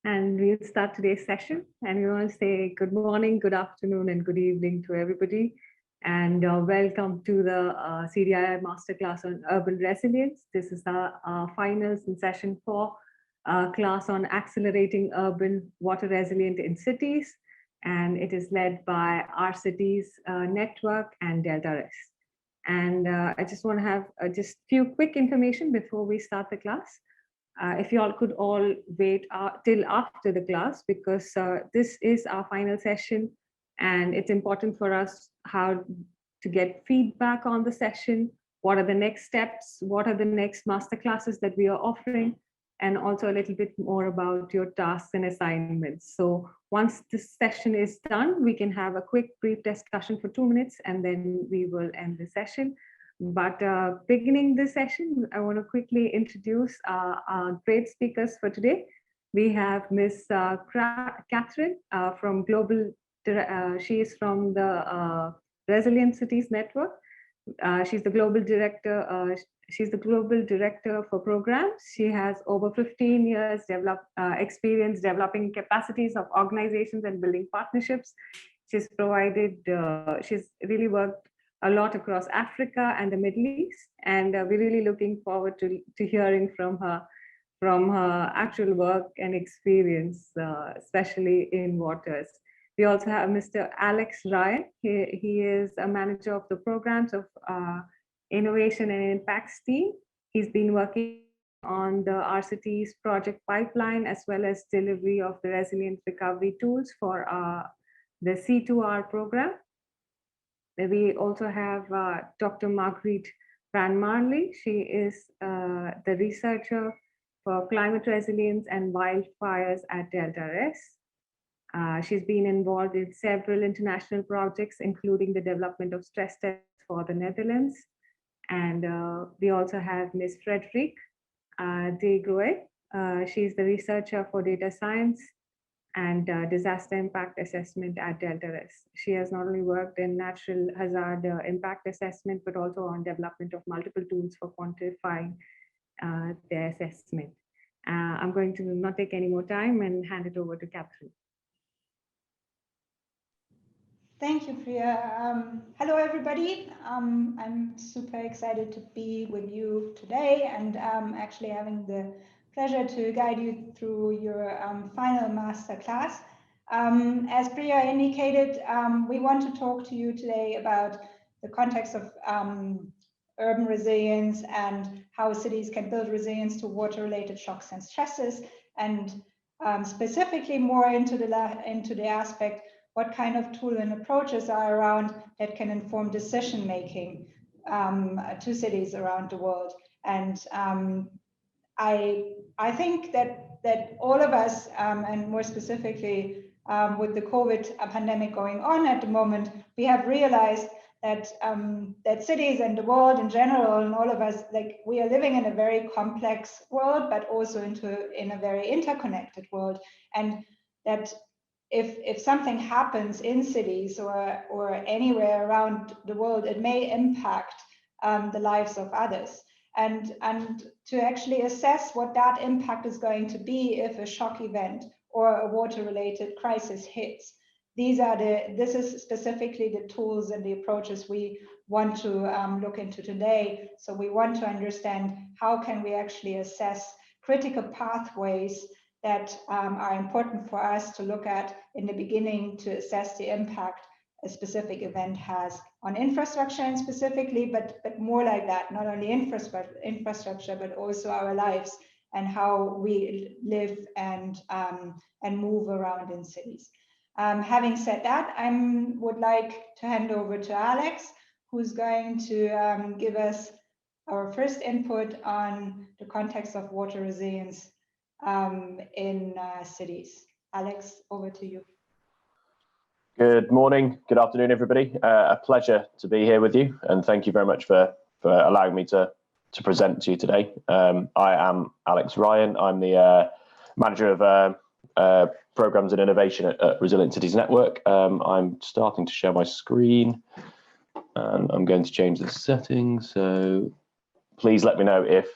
and we'll start today's session. And we want to say good morning, good afternoon, and good evening to everybody. And welcome to the CDI Masterclass on Urban Resilience. This is our finals in session 4 class on accelerating urban water resilient in cities. And it is led by our cities network and Delta S. And I just want to have just few quick information before we start the class. If you all could all wait till after the class, because this is our final session and it's important for us how to get feedback on the session, what are the next steps, what are the next master classes that we are offering, and also a little bit more about your tasks and assignments. So once this session is done, we can have a quick brief discussion for 2 minutes and then we will end the session. But beginning this session, I want to quickly introduce our great speakers for today. We have Ms. Catherine from Global, she is from the Resilient Cities Network. She's the global director. She's the global director for programs. She has over 15 years experience developing capacities of organizations and building partnerships. She's provided, she's really worked a lot across Africa and the Middle East, and we're really looking forward to hearing from her actual work and experience, especially in waters. We also have Mr. Alex Ryan. He is a manager of the programs of Innovation and Impacts team. He's been working on the RCT's project pipeline as well as delivery of the resilient recovery tools for the C2R program. We also have Dr. Marguerite Van Marley. She is the researcher for climate resilience and wildfires at Delta S. She's been involved in several international projects, including the development of stress tests for the Netherlands. And we also have Ms. Frederique de Groe. She's the researcher for data science and disaster impact assessment at Delta S. She has not only worked in natural hazard impact assessment, but also on development of multiple tools for quantifying their assessment. I'm going to not take any more time and hand it over to Catherine. Thank you, Priya. Hello, everybody. I'm super excited to be with you today and actually having the pleasure to guide you through your final master class. As Priya indicated, we want to talk to you today about the context of urban resilience and how cities can build resilience to water-related shocks and stresses, and specifically more into the aspect what kind of tools and approaches are around that can inform decision making to cities around the world. And I think that all of us, and more specifically with the COVID pandemic going on at the moment, we have realized that that cities and the world in general, and all of us, like, we are living in a very complex world, but also in a very interconnected world, and that if something happens in cities or anywhere around the world, it may impact the lives of others. And to actually assess what that impact is going to be if a shock event or a water-related crisis hits. This is specifically the tools and the approaches we want to look into today. So we want to understand how can we actually assess critical pathways that are important for us to look at in the beginning to assess the impact a specific event has on infrastructure, and specifically, but more like that, not only infrastructure, but also our lives and how we live and move around in cities. Having said that, I would like to hand over to Alex, who's going to give us our first input on the context of water resilience in cities. Alex, over to you. Good morning, good afternoon, everybody. A pleasure to be here with you, and thank you very much for allowing me to present to you today. I am Alex Ryan. I'm the manager of programs and innovation at Resilient Cities Network. I'm starting to share my screen, and I'm going to change the settings. So please let me know if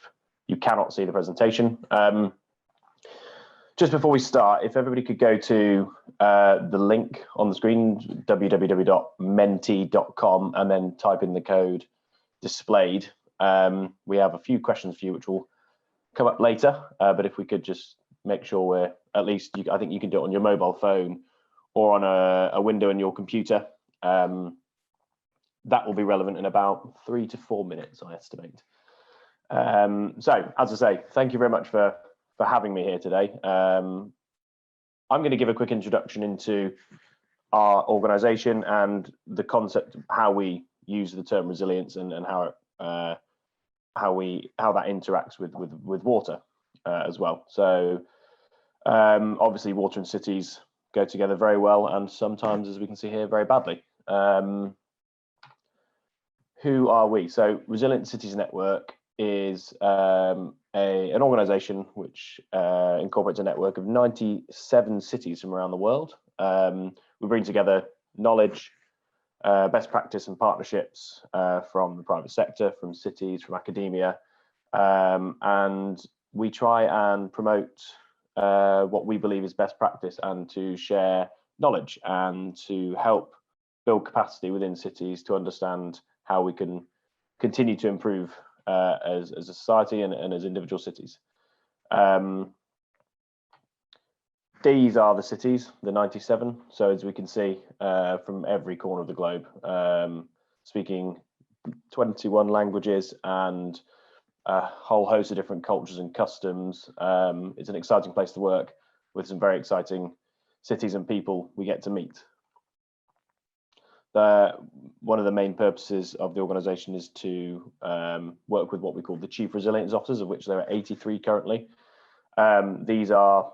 you cannot see the presentation. just before we start, if everybody could go to the link on the screen, www.menti.com, and then type in the code displayed. We have a few questions for you, which will come up later. But if we could just make sure we're at least, I think you can do it on your mobile phone or on a window in your computer. That will be relevant in about 3 to 4 minutes, I estimate. So, as I say, thank you very much for having me here today. I'm going to give a quick introduction into our organisation and the concept of how we use the term resilience and how that interacts with water as well. So, obviously, water and cities go together very well, and sometimes, as we can see here, very badly. Who are we? So Resilient Cities Network is an organisation which incorporates a network of 97 cities from around the world. We bring together knowledge, best practice and partnerships from the private sector, from cities, from academia, and we try and promote what we believe is best practice and to share knowledge and to help build capacity within cities to understand how we can continue to improve as a society and as individual cities. These are the cities, the 97. So as we can see from every corner of the globe, speaking 21 languages and a whole host of different cultures and customs. It's an exciting place to work with some very exciting cities and people we get to meet. One of the main purposes of the organisation is to work with what we call the Chief Resilience Officers, of which there are 83 currently. These are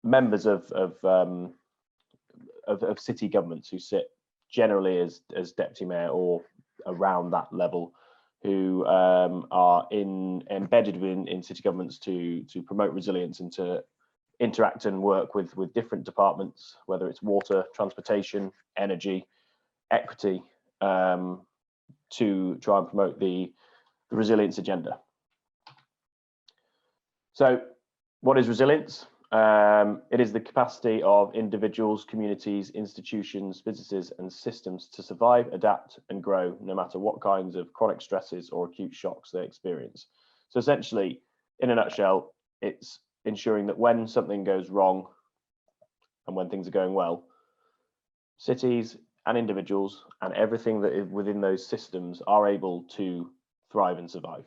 members of city governments who sit generally as deputy mayor or around that level, who are embedded in city governments to promote resilience and to interact and work with different departments, whether it's water, transportation, energy, equity, to try and promote the resilience agenda. So what is resilience? It is the capacity of individuals, communities, institutions, businesses and systems to survive, adapt and grow no matter what kinds of chronic stresses or acute shocks they experience. So essentially, in a nutshell, it's ensuring that when something goes wrong and when things are going well, cities and individuals and everything that is within those systems are able to thrive and survive.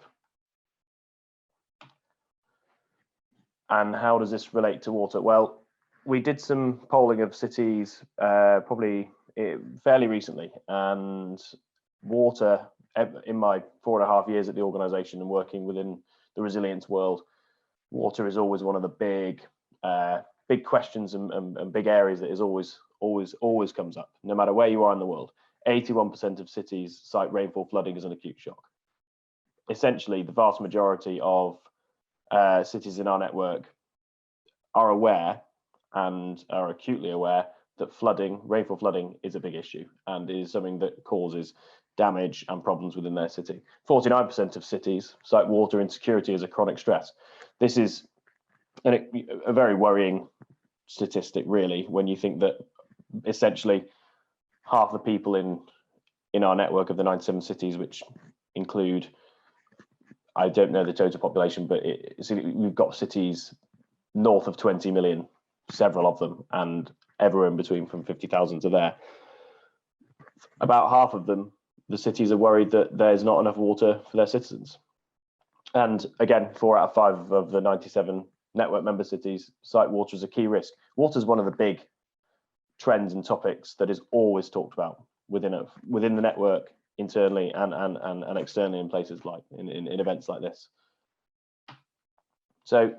And how does this relate to water? Well, we did some polling of cities probably fairly recently, and water, in my 4.5 years at the organisation and working within the resilience world, water is always one of the big questions and big areas that is always comes up, no matter where you are in the world. 81% of cities cite rainfall flooding as an acute shock. Essentially, the vast majority of cities in our network are aware and are acutely aware that rainfall flooding is a big issue and is something that causes damage and problems within their city. 49% of cities cite water insecurity as a chronic stress. This is a very worrying statistic, really, when you think that essentially half the people in our network of the 97 cities, which include, I don't know the total population, but we've got cities north of 20 million, several of them, and everywhere in between from 50,000 to there. About half of them, the cities are worried that there's not enough water for their citizens. And again, 4 out of 5 of the 97 network member cities cite water as a key risk. Water is one of the big trends and topics that is always talked about within the network, internally and externally in places like in events like this. So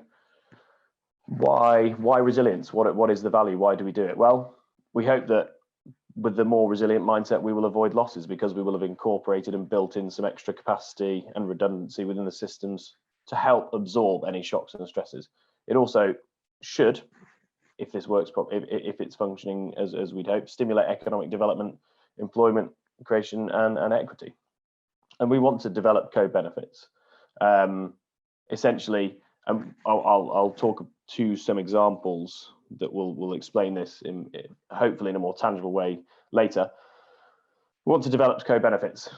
why resilience? What is the value? Why do we do it? Well, we hope that with the more resilient mindset, we will avoid losses because we will have incorporated and built in some extra capacity and redundancy within the systems to help absorb any shocks and stresses. It also should, if this works properly, if it's functioning as we'd hope, stimulate economic development, employment creation and equity. And we want to develop co-benefits. Essentially, I'll talk to some examples that will explain this hopefully in a more tangible way later. We want to develop co-benefits.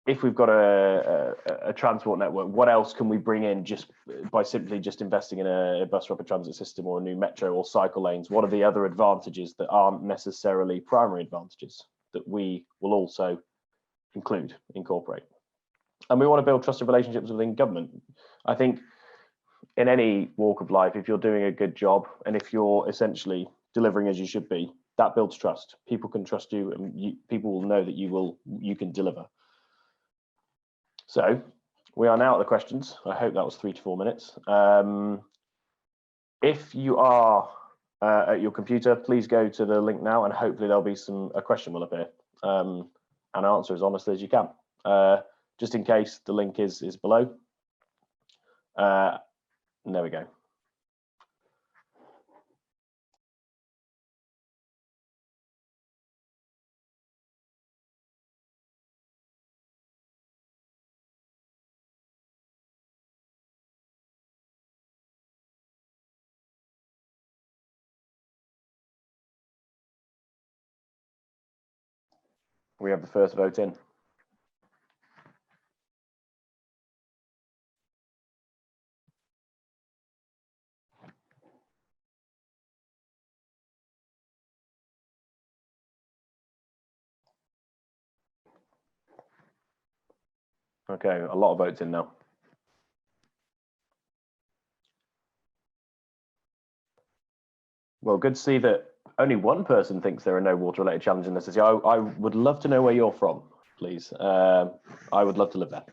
If we've got a transport network, what else can we bring in just by simply investing in a bus rapid transit system or a new metro or cycle lanes? What are the other advantages that aren't necessarily primary advantages that we will also incorporate? And we want to build trusted relationships within government. I think in any walk of life, if you're doing a good job and if you're essentially delivering as you should be, that builds trust. People can trust you, and people will know that you can deliver. So we are now at the questions. I hope that was 3 to 4 minutes. If you are at your computer, please go to the link now, and hopefully there'll be a question will appear, and answer as honestly as you can. Just in case, the link is below. There we go. We have the first vote in. Okay, a lot of votes in now. Well, good to see that only one person thinks there are no water-related challenges in the city. I would love to know where you're from, please. I would love to live there.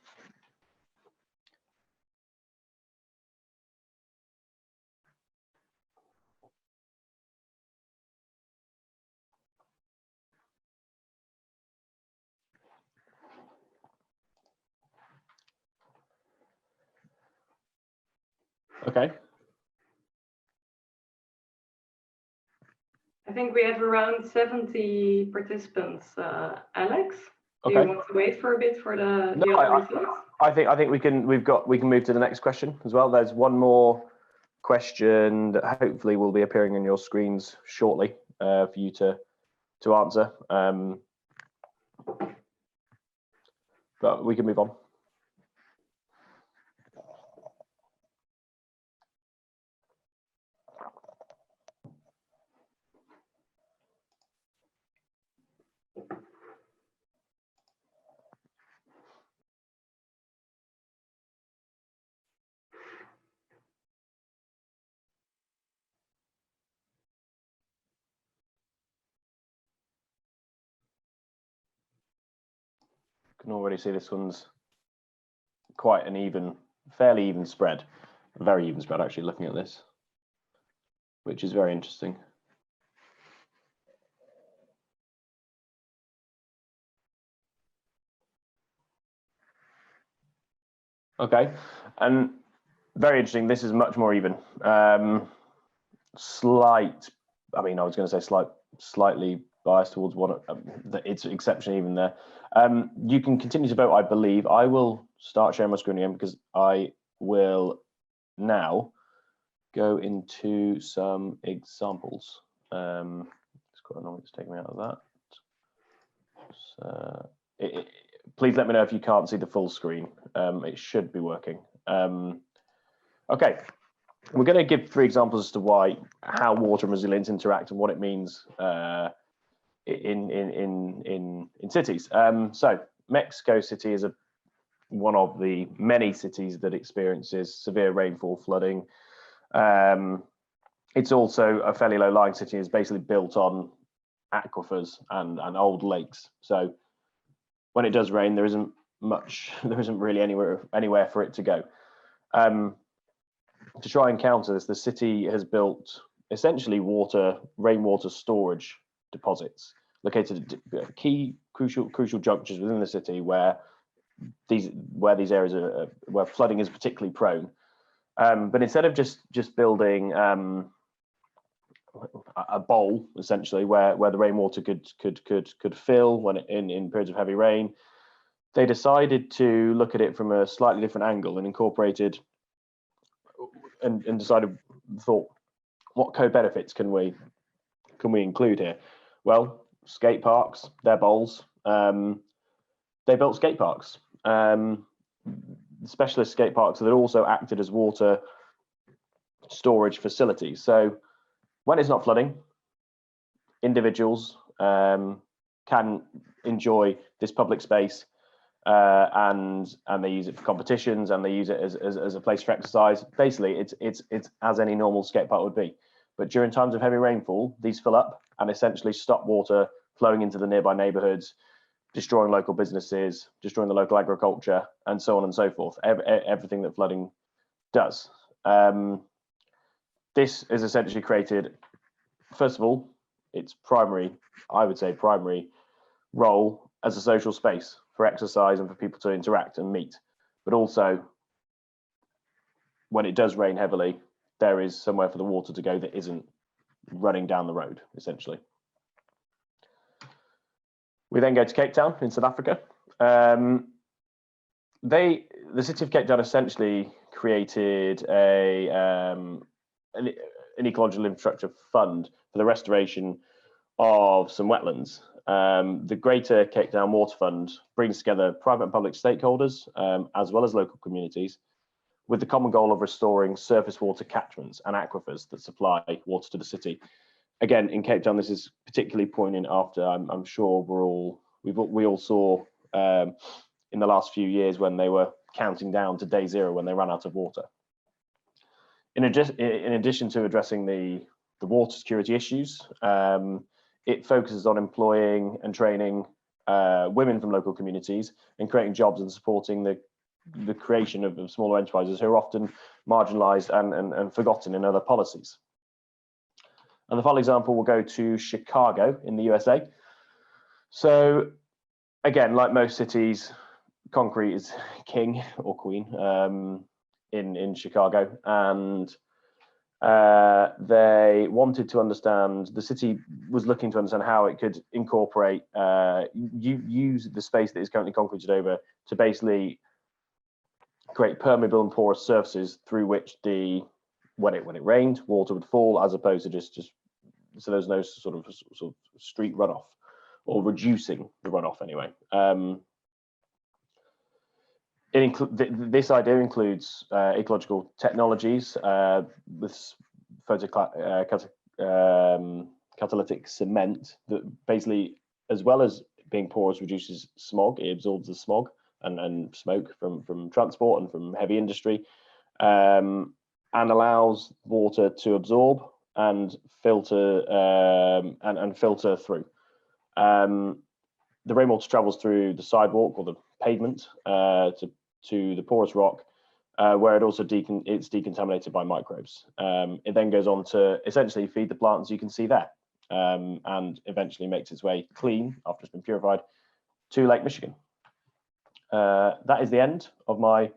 Okay. I think we have around 70 participants. Alex, do Okay. you want to wait for a bit for the No, other results? I think we can move to the next question as well. There's one more question that hopefully will be appearing on your screens shortly for you to answer. But we can move on. Can already see this one's quite an fairly even spread, very even spread actually, looking at this, which is very interesting. Okay, and very interesting. This is much more even. Slightly biased towards one. It's exceptionally even there. You can continue to vote, I believe. I will start sharing my screen again because I will now go into some examples. It's quite annoying to take me out of that. So, please let me know if you can't see the full screen. It should be working. Okay, we're going to give 3 examples as to how water and resilience interact and what it means in cities. So Mexico City is one of the many cities that experiences severe rainfall, flooding. It's also a fairly low-lying city. It's basically built on aquifers and old lakes. So when it does rain, there isn't really anywhere for it to go. To try and counter this, the city has built essentially rainwater storage deposits located at key crucial junctures within the city where these areas where flooding is particularly prone. But instead of just building a bowl essentially where the rainwater could fill when in periods of heavy rain, they decided to look at it from a slightly different angle and incorporated and thought, what co-benefits can we include here? Well, skate parks, they're bowls. They built skate parks, specialist skate parks that also acted as water storage facilities. So when it's not flooding, individuals can enjoy this public space, and they use it for competitions, and they use it as a place for exercise. Basically, it's as any normal skate park would be. But during times of heavy rainfall, these fill up and essentially stop water flowing into the nearby neighborhoods, destroying local businesses, destroying the local agriculture, and so on and so forth. Everything that flooding does. This is essentially created, first of all, its primary role as a social space for exercise and for people to interact and meet. But also, when it does rain heavily, there is somewhere for the water to go that isn't running down the road, essentially. We then go to Cape Town in South Africa. The city of Cape Town essentially created an ecological infrastructure fund for the restoration of some wetlands. The Greater Cape Town Water Fund brings together private and public stakeholders, as well as local communities, with the common goal of restoring surface water catchments and aquifers that supply water to the city. Again, in Cape Town, this is particularly poignant after I'm sure we all saw in the last few years when they were counting down to day zero when they ran out of water. In addition to addressing the water security issues, it focuses on employing and training women from local communities and creating jobs and supporting the creation of smaller enterprises who are often marginalized and forgotten in other policies. And the final example will go to Chicago in the USA. So again, like most cities, concrete is king or queen in Chicago, and they wanted to understand, the city was looking to understand how it could incorporate, use the space that is currently concreted over to basically create permeable and porous surfaces through which when it rained, water would fall, as opposed to just so there's no sort of street runoff, or reducing the runoff anyway. This idea includes ecological technologies with catalytic cement that basically, as well as being porous, reduces smog. It absorbs the smog and smoke from transport and from heavy industry, and allows water to absorb and filter filter through. The rainwater travels through the sidewalk or the pavement to the porous rock, where it also it's decontaminated by microbes. It then goes on to essentially feed the plants you can see there, and eventually makes its way clean after it's been purified to Lake Michigan. That is the end of my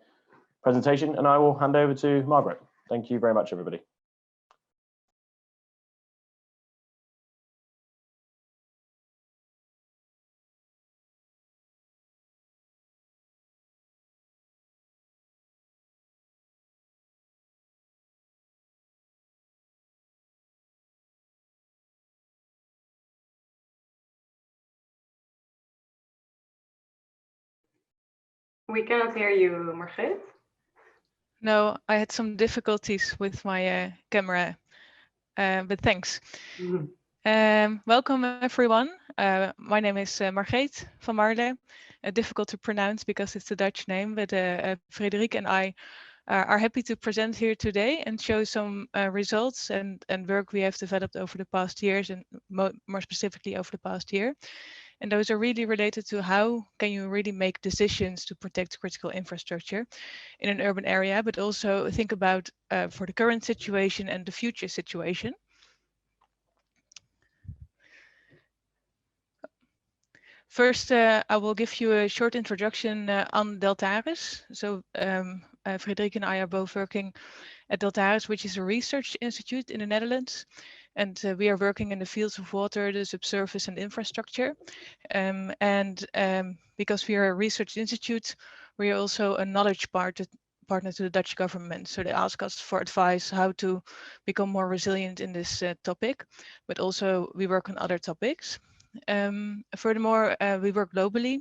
presentation, and I will hand over to Margaret. Thank you very much, everybody. We cannot hear you, Margreet. No, I had some difficulties with my camera, but thanks. Welcome, everyone. My name is Margreet van Marle. Difficult to pronounce because it's a Dutch name, but Frederik and I are happy to present here today and show some results and work we have developed over the past years, and more specifically over the past year. And those are really related to how can you really make decisions to protect critical infrastructure in an urban area, but also think about for the current situation and the future situation. First, I will give you a short introduction on Deltares. So Frederik and I are both working at Deltares, which is a research institute in the Netherlands. And we are working in the fields of water, the subsurface and infrastructure. Because we are a research institute, we are also a knowledge partner to the Dutch government. So they ask us for advice how to become more resilient in this topic, but also we work on other topics. Furthermore, we work globally.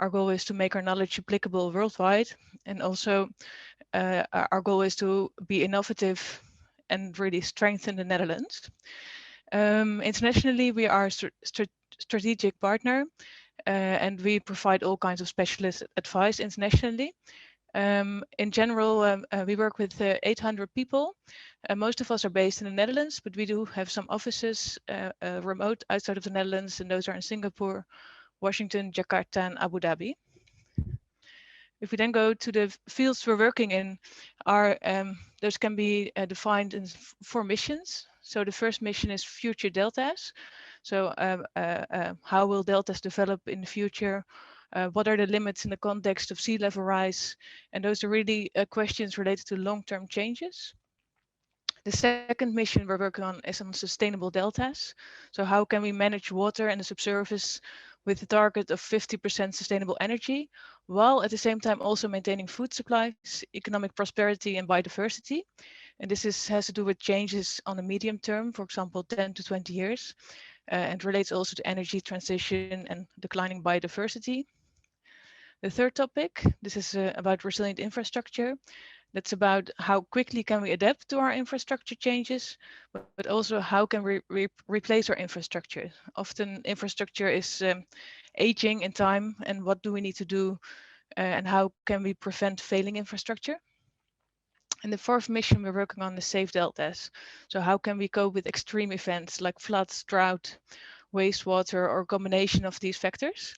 Our goal is to make our knowledge applicable worldwide, and also our goal is to be innovative and really strengthen the Netherlands. Internationally, we are a strategic partner, and we provide all kinds of specialist advice internationally. In general, we work with 800 people. Most of us are based in the Netherlands, but we do have some offices remote outside of the Netherlands, and those are in Singapore, Washington, Jakarta, and Abu Dhabi. If we then go to the fields we're working in, those can be defined in 4 missions. So the first mission is future deltas. So how will deltas develop in the future? What are the limits in the context of sea level rise? And those are really questions related to long-term changes. The second mission we're working on is on sustainable deltas. So how can we manage water and the subsurface with the target of 50% sustainable energy, while at the same time also maintaining food supplies, economic prosperity and biodiversity. And this has to do with changes on the medium term, for example, 10 to 20 years, and relates also to energy transition and declining biodiversity. The third topic, this is about resilient infrastructure. That's about how quickly can we adapt to our infrastructure changes, but also how can we replace our infrastructure. Often infrastructure is aging in time, and what do we need to do, and how can we prevent failing infrastructure? And the fourth mission we're working on is safe deltas. So how can we cope with extreme events like floods, drought, wastewater, or a combination of these factors?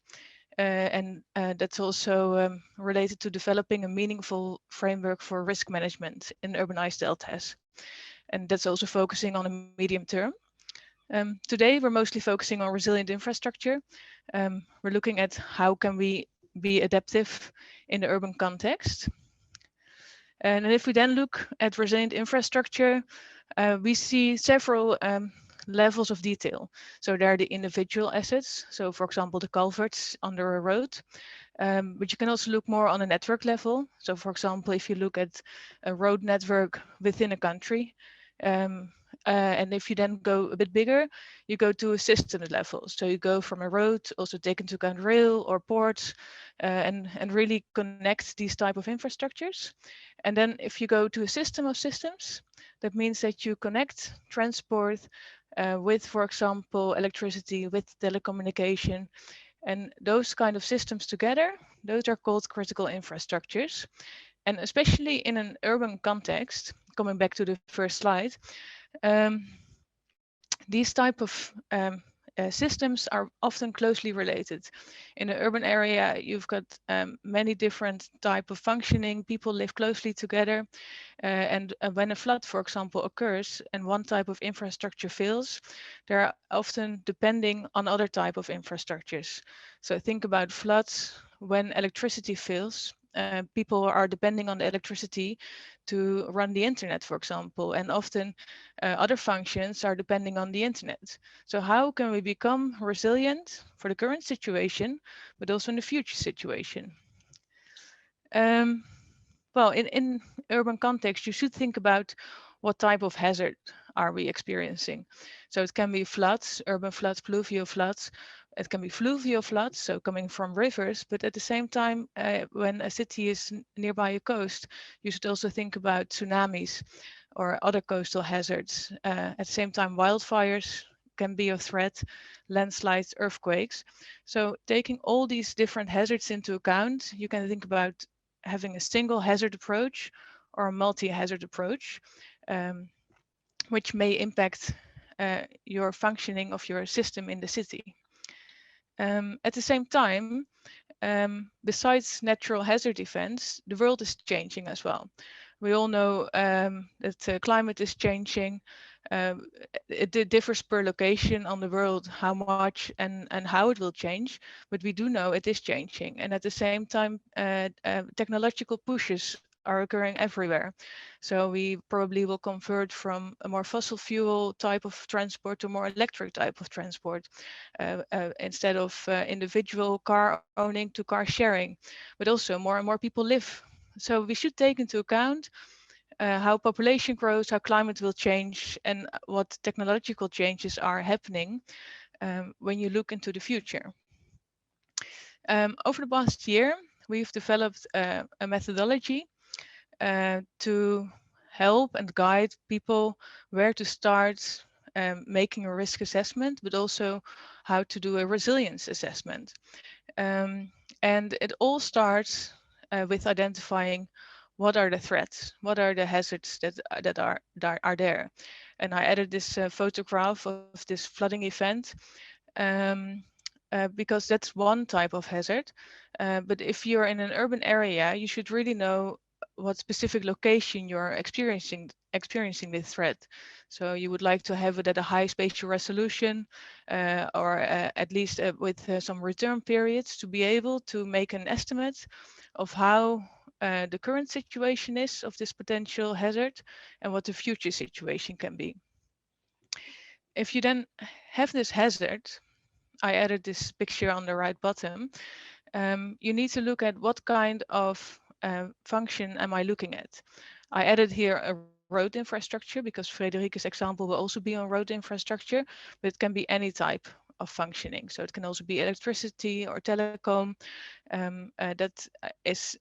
That's also related to developing a meaningful framework for risk management in urbanized deltas. And that's also focusing on a medium term. Today, we're mostly focusing on resilient infrastructure. We're looking at how can we be adaptive in the urban context. And if we then look at resilient infrastructure, we see several levels of detail. So there are the individual assets. So for example, the culverts under a road, but you can also look more on a network level. So for example, if you look at a road network within a country, and if you then go a bit bigger, you go to a system level. So you go from a road, also take into account rail or ports, and really connect these type of infrastructures. And then if you go to a system of systems, that means that you connect transport with, for example, electricity, with telecommunication, and those kind of systems together, those are called critical infrastructures. And especially in an urban context, coming back to the first slide, these type of systems are often closely related. In an urban area, you've got many different type of functioning, people live closely together, and when a flood, for example, occurs and one type of infrastructure fails, they're often depending on other type of infrastructures. So think about floods. When electricity fails, people are depending on the electricity to run the internet, for example, and often other functions are depending on the internet. So how can we become resilient for the current situation, but also in the future situation? Well, in urban context, you should think about what type of hazard are we experiencing. So it can be floods, urban floods, pluvial floods. It can be fluvial floods, so coming from rivers, but at the same time, when a city is nearby a coast, you should also think about tsunamis or other coastal hazards. At the same time, wildfires can be a threat, landslides, earthquakes. So taking all these different hazards into account, you can think about having a single hazard approach or a multi-hazard approach, which may impact your functioning of your system in the city. At the same time, besides natural hazard events, the world is changing as well. We all know that climate is changing. It differs per location on the world how much and how it will change, but we do know it is changing. And at the same time, technological pushes are occurring everywhere. So we probably will convert from a more fossil fuel type of transport to more electric type of transport, instead of individual car owning to car sharing, but also more and more people live. So we should take into account how population grows, how climate will change, and what technological changes are happening when you look into the future. Over the past year, we've developed a methodology to help and guide people where to start making a risk assessment, but also how to do a resilience assessment. And it all starts with identifying what are the threats, what are the hazards that are there. And I added this photograph of this flooding event because that's one type of hazard. But if you're in an urban area, you should really know what specific location you're experiencing this threat. So you would like to have it at a high spatial resolution, or at least with some return periods, to be able to make an estimate of how the current situation is of this potential hazard and what the future situation can be. If you then have this hazard, I added this picture on the right bottom, you need to look at what kind of function am I looking at. I added here a road infrastructure because Frederica's example will also be on road infrastructure, but it can be any type of functioning. So it can also be electricity or telecom that is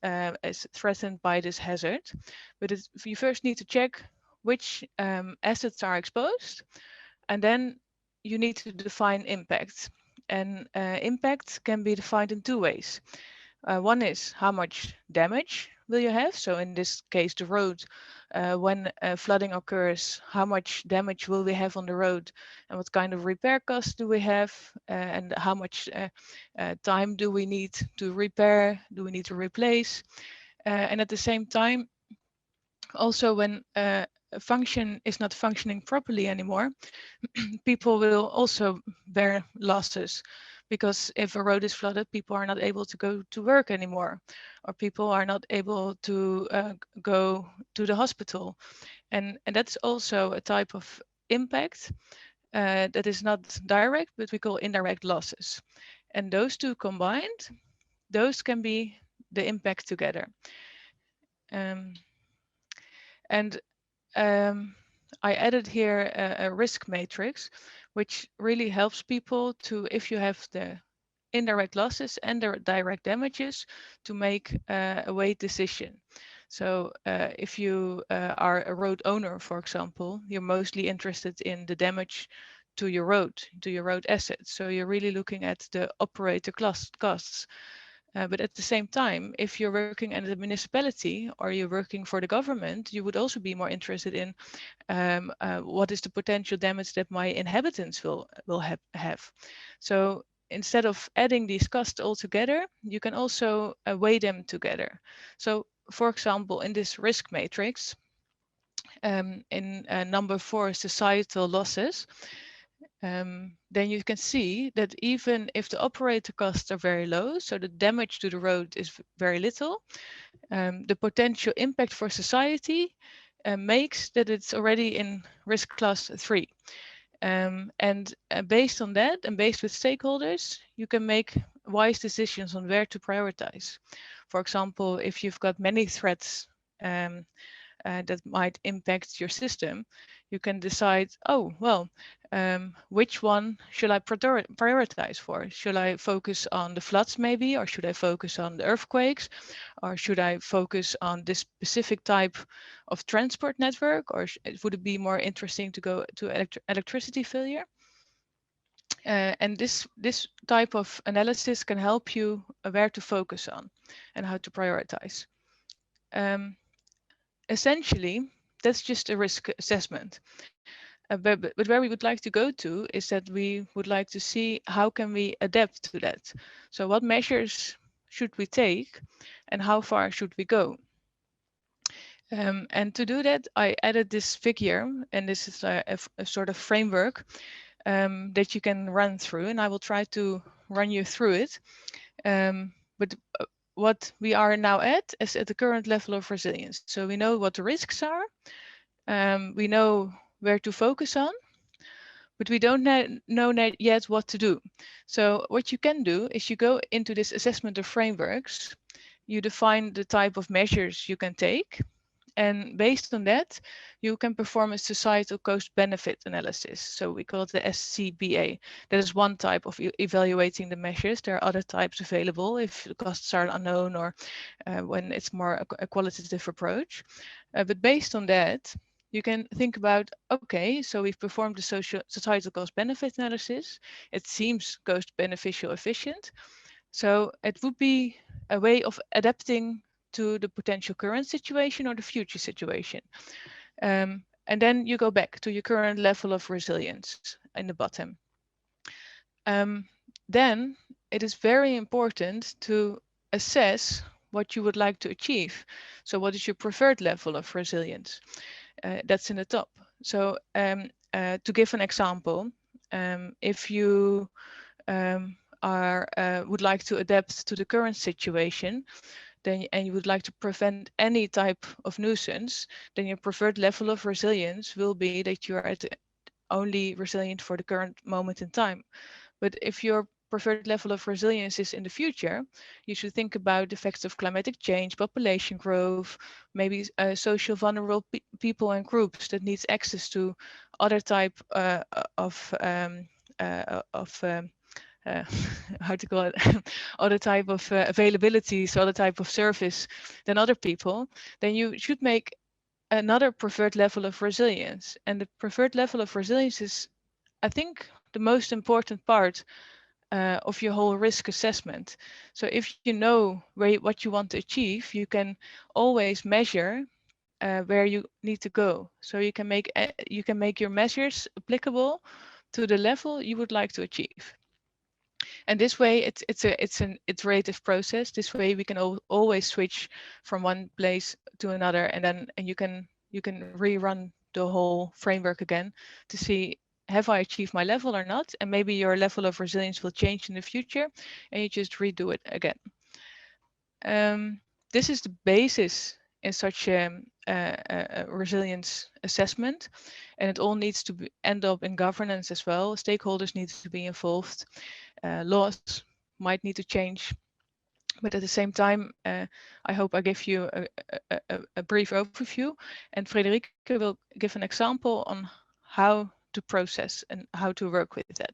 threatened by this hazard. But you first need to check which assets are exposed, and then you need to define impact. And impact can be defined in two ways. One is how much damage will you have? So in this case, the road, when flooding occurs, how much damage will we have on the road, and what kind of repair costs do we have, and how much time do we need to repair, do we need to replace? And at the same time, also when a function is not functioning properly anymore, people will also bear losses, because if a road is flooded, people are not able to go to work anymore, or people are not able to go to the hospital. And that's also a type of impact that is not direct, but we call indirect losses. And those two combined, those can be the impact together. And I added here a risk matrix, which really helps people to, if you have the indirect losses and the direct damages, to make a weight decision. So if you are a road owner, for example, you're mostly interested in the damage to your road assets. So you're really looking at the operator costs. But at the same time, if you're working at a municipality or you're working for the government, you would also be more interested in what is the potential damage that my inhabitants will have. So instead of adding these costs all together, you can also weigh them together. So for example, in this risk matrix, in number 4, societal losses, then you can see that even if the operator costs are very low, so the damage to the road is very little, the potential impact for society makes that it's already in risk class 3. And based on that, and based with stakeholders, you can make wise decisions on where to prioritize. For example, if you've got many threats that might impact your system, you can decide, oh, well, which one should I prioritize for? Should I focus on the floods maybe, or should I focus on the earthquakes, or should I focus on this specific type of transport network, or would it be more interesting to go to electricity failure? And this type of analysis can help you where to focus on and how to prioritize. Essentially, that's just a risk assessment. But where we would like to go to is that we would like to see how can we adapt to that. So what measures should we take and how far should we go? And to do that, I added this figure, and this is a sort of framework that you can run through, and I will try to run you through it. But what we are now at is at the current level of resilience. So we know what the risks are, we know where to focus on, but we don't know yet what to do. So what you can do is you go into this assessment of frameworks, you define the type of measures you can take, and based on that, you can perform a societal cost-benefit analysis. So we call it the SCBA. That is one type of evaluating the measures. There are other types available if the costs are unknown or when it's more a qualitative approach. But based on that, you can think about, okay, so we've performed the societal cost-benefit analysis. It seems cost beneficial efficient. So it would be a way of adapting to the potential current situation or the future situation. And then you go back to your current level of resilience in the bottom. Then it is very important to assess what you would like to achieve. So what is your preferred level of resilience? That's in the top. So to give an example, if you would like to adapt to the current situation, and you would like to prevent any type of nuisance, then your preferred level of resilience will be that you are only resilient for the current moment in time. But if your preferred level of resilience is in the future, you should think about the effects of climatic change, population growth, maybe social vulnerable people and groups that needs access to other type of how to call it, other type of availabilities, other type of service than other people, then you should make another preferred level of resilience. And the preferred level of resilience is, I think, the most important part of your whole risk assessment. So if you know what you want to achieve, you can always measure where you need to go. So you can make your measures applicable to the level you would like to achieve. And this way, it's an iterative process. This way, we can always switch from one place to another, and you can rerun the whole framework again to see, have I achieved my level or not? And maybe your level of resilience will change in the future, and you just redo it again. This is the basis in such a resilience assessment, and it all needs to end up in governance as well. Stakeholders need to be involved. Laws might need to change, but at the same time, I hope I give you a brief overview, and Frederike will give an example on how to process and how to work with that.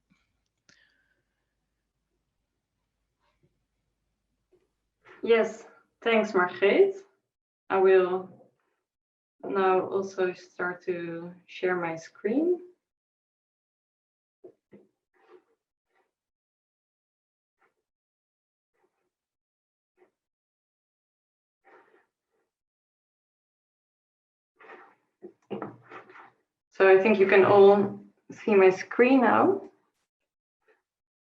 Yes, thanks, Margreet. I will now also start to share my screen. So I think you can all see my screen now.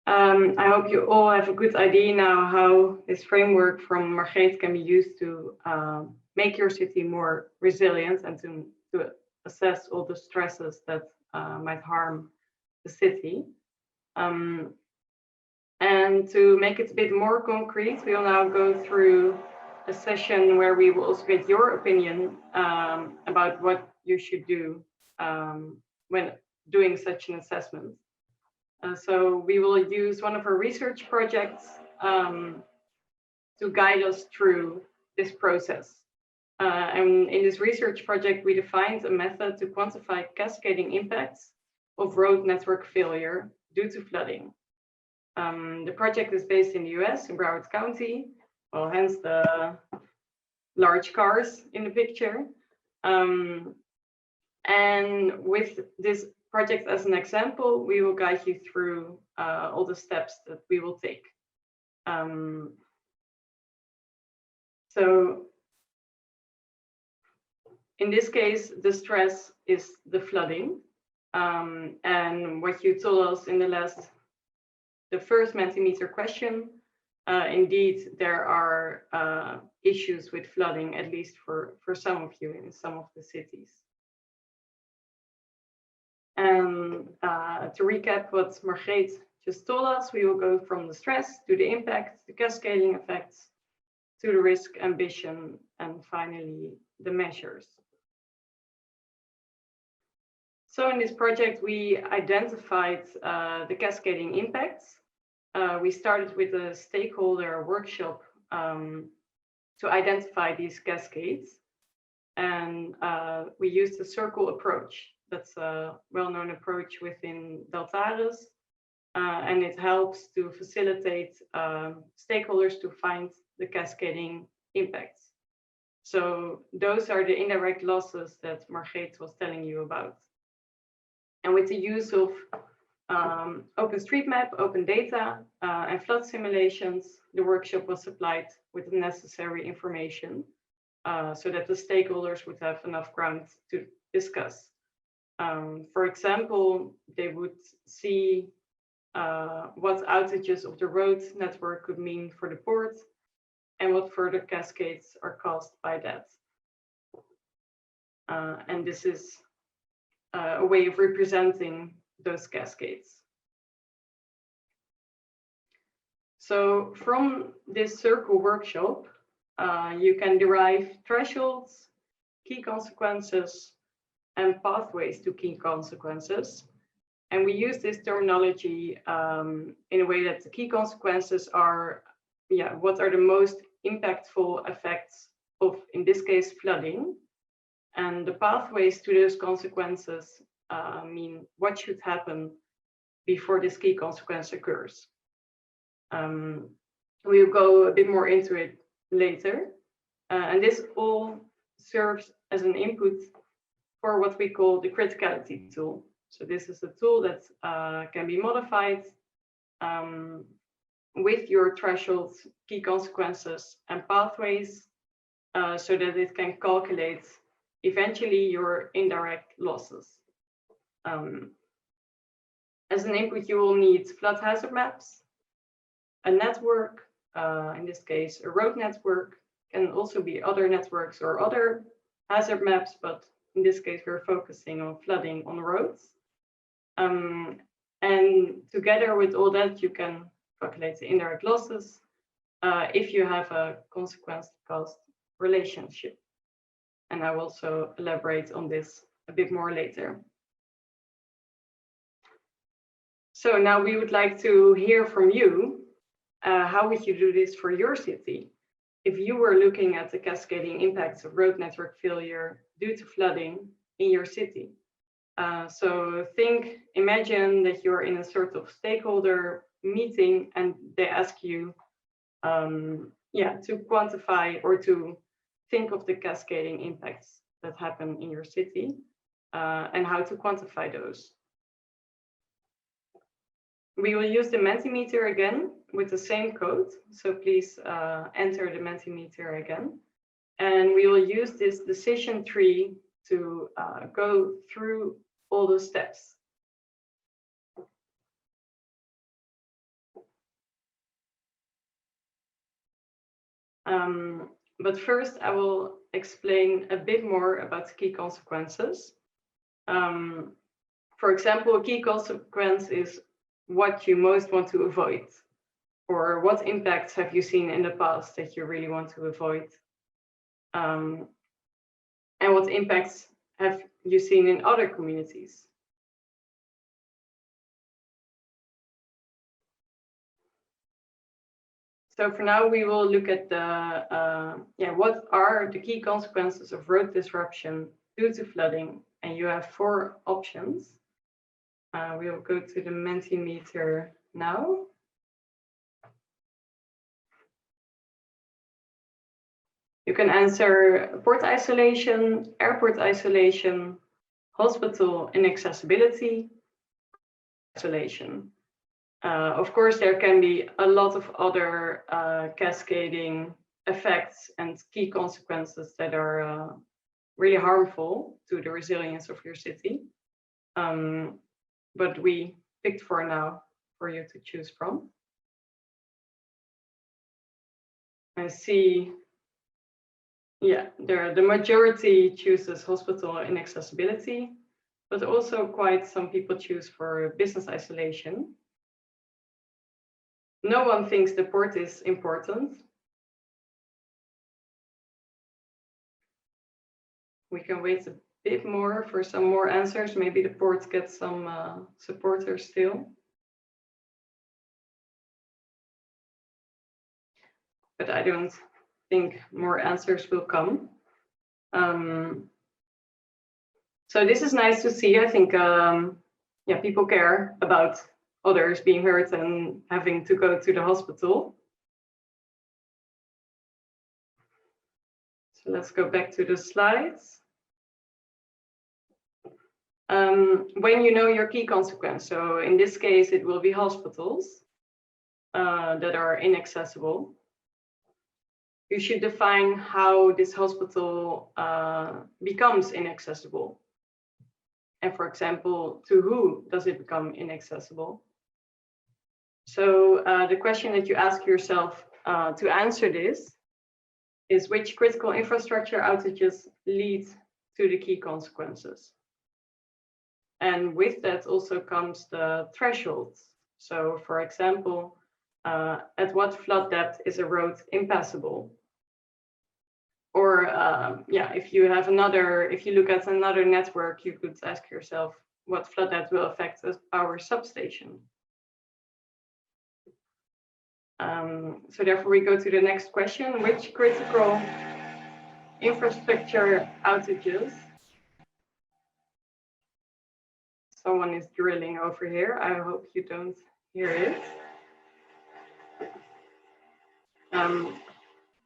I hope you all have a good idea now how this framework from Margreet can be used to make your city more resilient and to assess all the stresses that might harm the city. And to make it a bit more concrete, we will now go through a session where we will also get your opinion about what you should do when doing such an assessment. So we will use one of our research projects to guide us through this process. And in this research project, we defined a method to quantify cascading impacts of road network failure due to flooding. The project is based in the US, in Broward County, well, hence the large cars in the picture. And with this project as an example, we will guide you through all the steps that we will take. So in this case, the stress is the flooding. And what you told us in the first Mentimeter question, indeed, there are issues with flooding, at least for some of you in some of the cities. And to recap what Margreet just told us, we will go from the stress to the impact, the cascading effects, to the risk ambition, and finally the measures. So in this project, we identified the cascading impacts. We started with a stakeholder workshop to identify these cascades. And we used a circle approach. That's a well-known approach within Deltares. And it helps to facilitate stakeholders to find the cascading impacts. So those are the indirect losses that Margreet was telling you about. And with the use of OpenStreetMap, open data, and flood simulations, the workshop was supplied with the necessary information so that the stakeholders would have enough ground to discuss. For example, they would see what outages of the road network could mean for the port and what further cascades are caused by that. And this is a way of representing those cascades. So from this circle workshop, you can derive thresholds, key consequences, and pathways to key consequences. And we use this terminology in a way that the key consequences are, what are the most impactful effects of, in this case, flooding. And the pathways to those consequences mean what should happen before this key consequence occurs. We'll go a bit more into it later. And this all serves as an input for what we call the criticality tool. So this is a tool that can be modified with your thresholds, key consequences, and pathways so that it can calculate eventually your indirect losses. As an input, you will need flood hazard maps, a network, in this case, a road network, can also be other networks or other hazard maps, but in this case, we're focusing on flooding on roads. And together with all that, you can calculate the indirect losses if you have a consequence-cost relationship. And I will also elaborate on this a bit more later. So now we would like to hear from you. How would you do this for your city? If you were looking at the cascading impacts of road network failure due to flooding in your city. So imagine that you're in a sort of stakeholder meeting and they ask you to quantify or to think of the cascading impacts that happen in your city and how to quantify those. We will use the Mentimeter again with the same code. So please enter the Mentimeter again. And we will use this decision tree to go through all the steps. But first, I will explain a bit more about the key consequences. For example, a key consequence is what you most want to avoid, or what impacts have you seen in the past that you really want to avoid, and what impacts have you seen in other communities. So for now, we will look at the what are the key consequences of road disruption due to flooding, and you have 4 options. We will go to the Mentimeter now. You can answer port isolation, airport isolation, hospital inaccessibility, isolation. Of course, there can be a lot of other cascading effects and key consequences that are really harmful to the resilience of your city. But we picked 4 now for you to choose from. I see, the majority chooses hospital inaccessibility, but also quite some people choose for business isolation. No one thinks the port is important. We can wait a bit more for some more answers. Maybe the port gets some supporters still. But I don't think more answers will come. So this is nice to see. I think yeah, people care about others being hurt and having to go to the hospital. So let's go back to the slides. When you know your key consequence, so in this case, it will be hospitals that are inaccessible. You should define how this hospital becomes inaccessible. And for example, to who does it become inaccessible? So the question that you ask yourself to answer this is, which critical infrastructure outages lead to the key consequences? And with that also comes the thresholds. So for example, at what flood depth is a road impassable? Or yeah, if you look at another network, you could ask yourself what flood depth will affect our substation. So therefore we go to the next question: which critical infrastructure outages? Someone is drilling over here. I hope you don't hear it.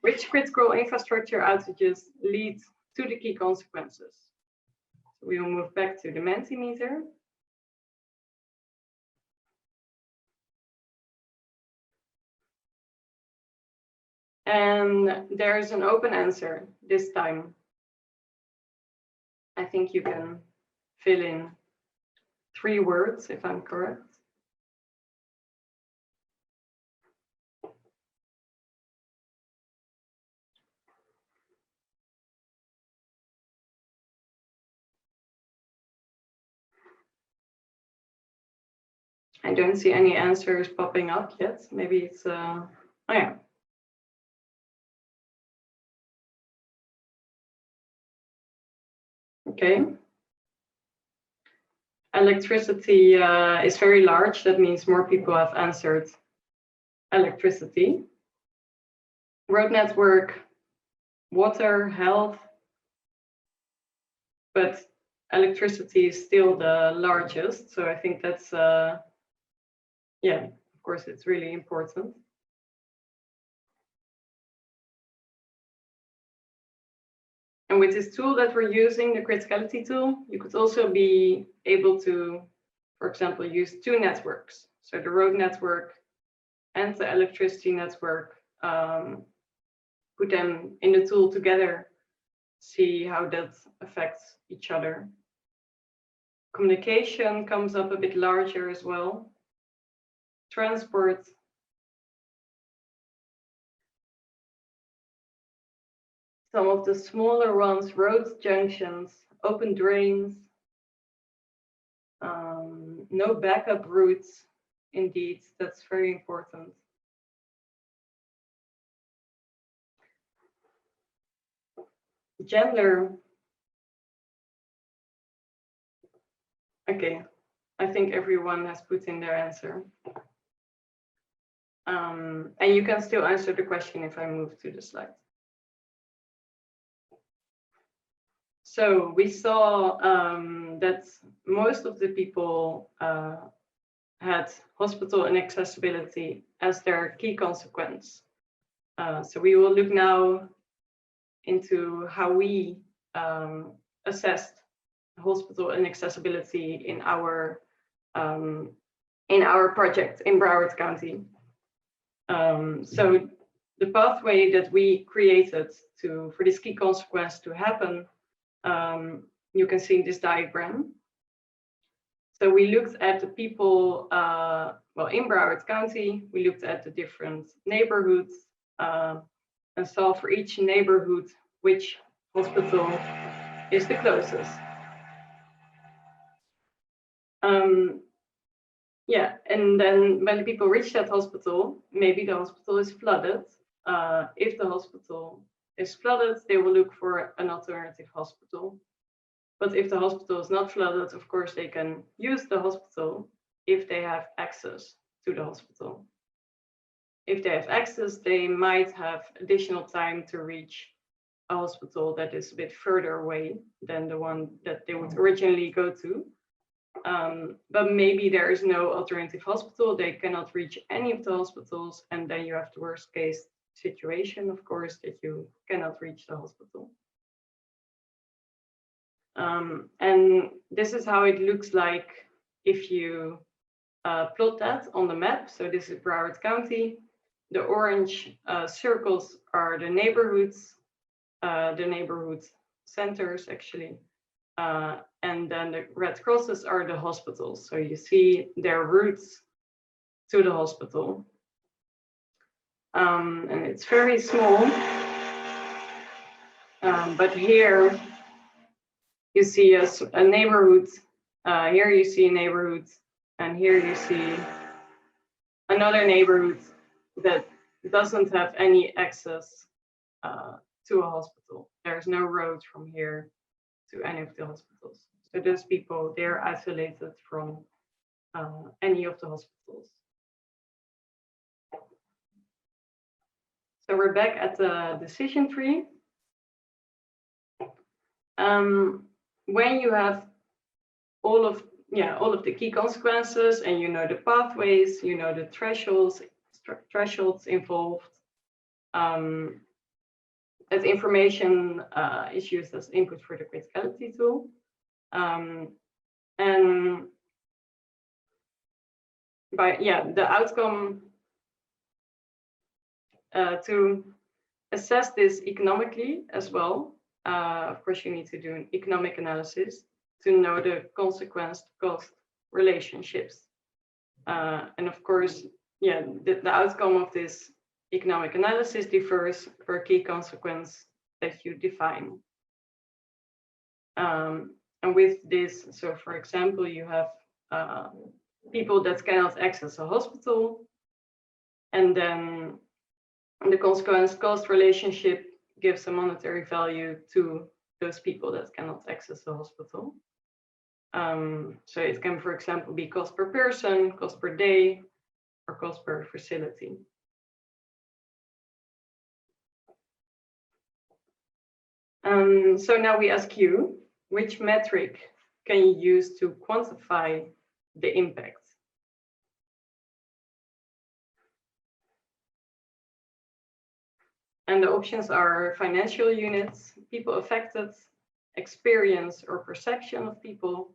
Which critical infrastructure outages lead to the key consequences? So we will move back to the Mentimeter. And there's an open answer this time. I think you can fill in 3 words if I'm correct. I don't see any answers popping up yet. Maybe it's, oh yeah. Okay. Electricity is very large. That means more people have answered electricity. Road network, water, health. But electricity is still the largest. So I think that's, yeah, of course, it's really important. And with this tool that we're using, the criticality tool, you could also be able to, for example, use 2 networks. So the road network and the electricity network, put them in the tool together, see how that affects each other. Communication comes up a bit larger as well. Transport. Some of the smaller ones, road junctions, open drains, no backup routes. Indeed, that's very important. Gender. Okay, I think everyone has put in their answer. And you can still answer the question if I move to the slide. So we saw that most of the people had hospital inaccessibility as their key consequence. So we will look now into how we assessed hospital inaccessibility in our project in Broward County. So the pathway that we created for this key consequence to happen, you can see in this diagram. So we looked at the people, well, in Broward County, we looked at the different neighborhoods and saw for each neighborhood which hospital is the closest. Yeah, and then when the people reach that hospital, maybe the hospital is flooded. If the hospital is flooded, they will look for an alternative hospital. But if the hospital is not flooded, of course, they can use the hospital if they have access to the hospital. If they have access, they might have additional time to reach a hospital that is a bit further away than the one that they would originally go to. But maybe there is no alternative hospital, they cannot reach any of the hospitals, and then you have the worst case situation, of course, that you cannot reach the hospital. And this is how it looks like if you plot that on the map. So this is Broward County. The orange circles are the neighborhoods, the neighborhood centers actually. And then the red crosses are the hospitals. So you see their routes to the hospital. And it's very small. But here you see a neighborhood. Here you see a neighborhood. And here you see another neighborhood that doesn't have any access to a hospital. There's no road from here to any of the hospitals. So those people, they're isolated from any of the hospitals. So we're back at the decision tree. When you have all of the key consequences, and you know the pathways, you know the thresholds involved, that information is used as input for the criticality tool. And the outcome to assess this economically as well. Of course, you need to do an economic analysis to know the consequence-cost relationships. And of course, the outcome of this economic analysis differs per key consequence that you define. And with this, so for example, you have people that cannot access a hospital, and then the consequence-cost relationship gives a monetary value to those people that cannot access the hospital. So it can, for example, be cost per person, cost per day, or cost per facility. So now we ask you, which metric can you use to quantify the impact? And the options are financial units, people affected, experience or perception of people,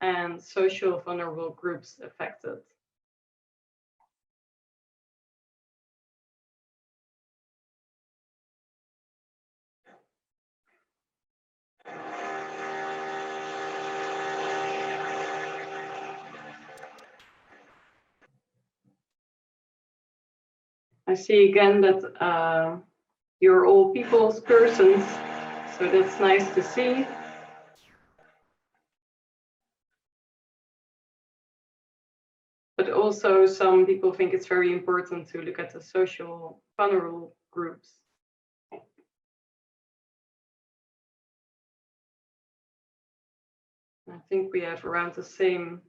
and social vulnerable groups affected. I see again that you're all people's persons, so that's nice to see. But also some people think it's very important to look at the social vulnerable groups. I think we have around the same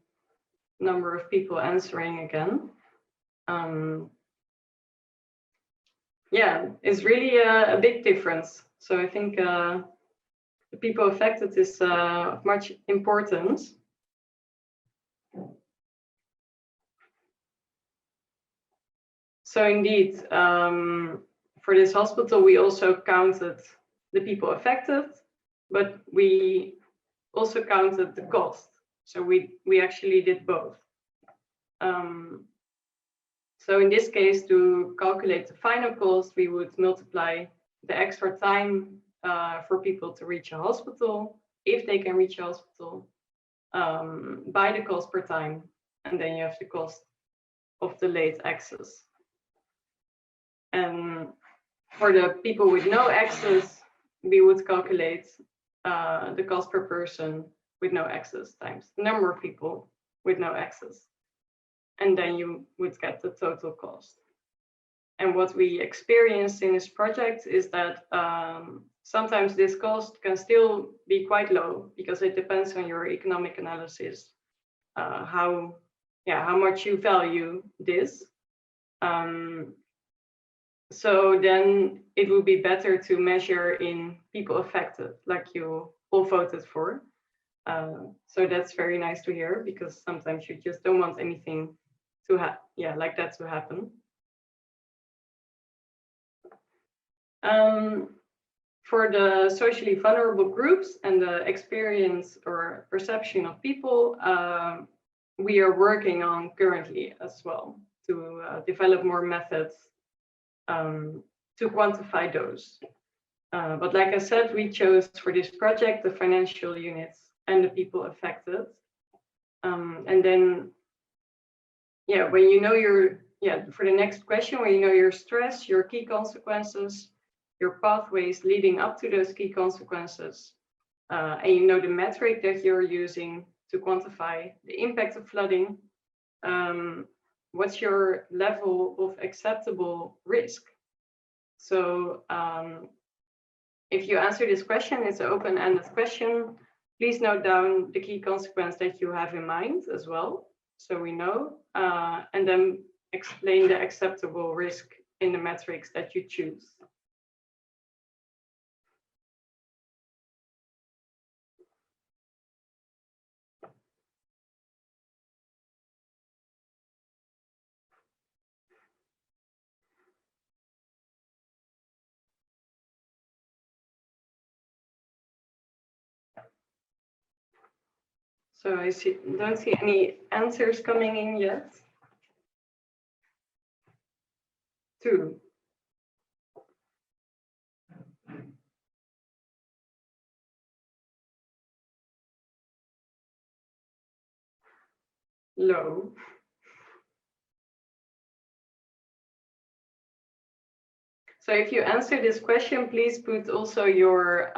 number of people answering again. Yeah, it's really a big difference. So I think the people affected is of much importance. So indeed, for this hospital, we also counted the people affected, but we also counted the cost. So we actually did both. So in this case, to calculate the final cost, we would multiply the extra time for people to reach a hospital, if they can reach a hospital, by the cost per time. And then you have the cost of the late access. And for the people with no access, we would calculate the cost per person with no access times the number of people with no access. And then you would get the total cost. And what we experienced in this project is that sometimes this cost can still be quite low because it depends on your economic analysis, how much you value this. So then it would be better to measure in people affected, like you all voted for. So that's very nice to hear, because sometimes you just don't want anything to like that to happen. For the socially vulnerable groups and the experience or perception of people, we are working on currently as well to develop more methods to quantify those. But like I said, we chose for this project the financial units and the people affected. And then, when you know for the next question, when you know your stress, your key consequences, your pathways leading up to those key consequences, and you know the metric that you're using to quantify the impact of flooding, what's your level of acceptable risk? So if you answer this question, it's an open-ended question. Please note down the key consequence that you have in mind as well, so we know, and then explain the acceptable risk in the metrics that you choose. So I don't see any answers coming in yet. 2. Low. So if you answer this question, please put also your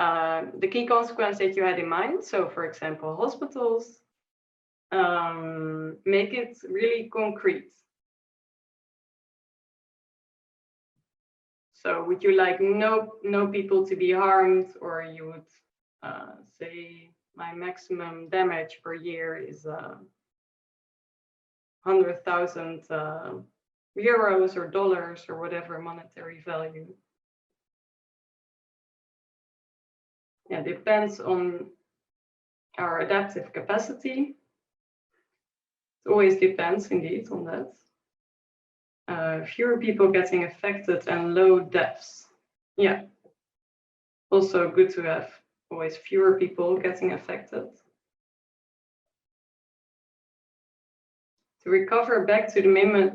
the key consequence that you had in mind. So for example, hospitals, make it really concrete. So would you like no people to be harmed, or you would say my maximum damage per year is 100,000 euros or dollars or whatever monetary value. Yeah, depends on our adaptive capacity. It always depends indeed on that. Fewer people getting affected and low deaths. Yeah, also good to have always fewer people getting affected. To recover back to the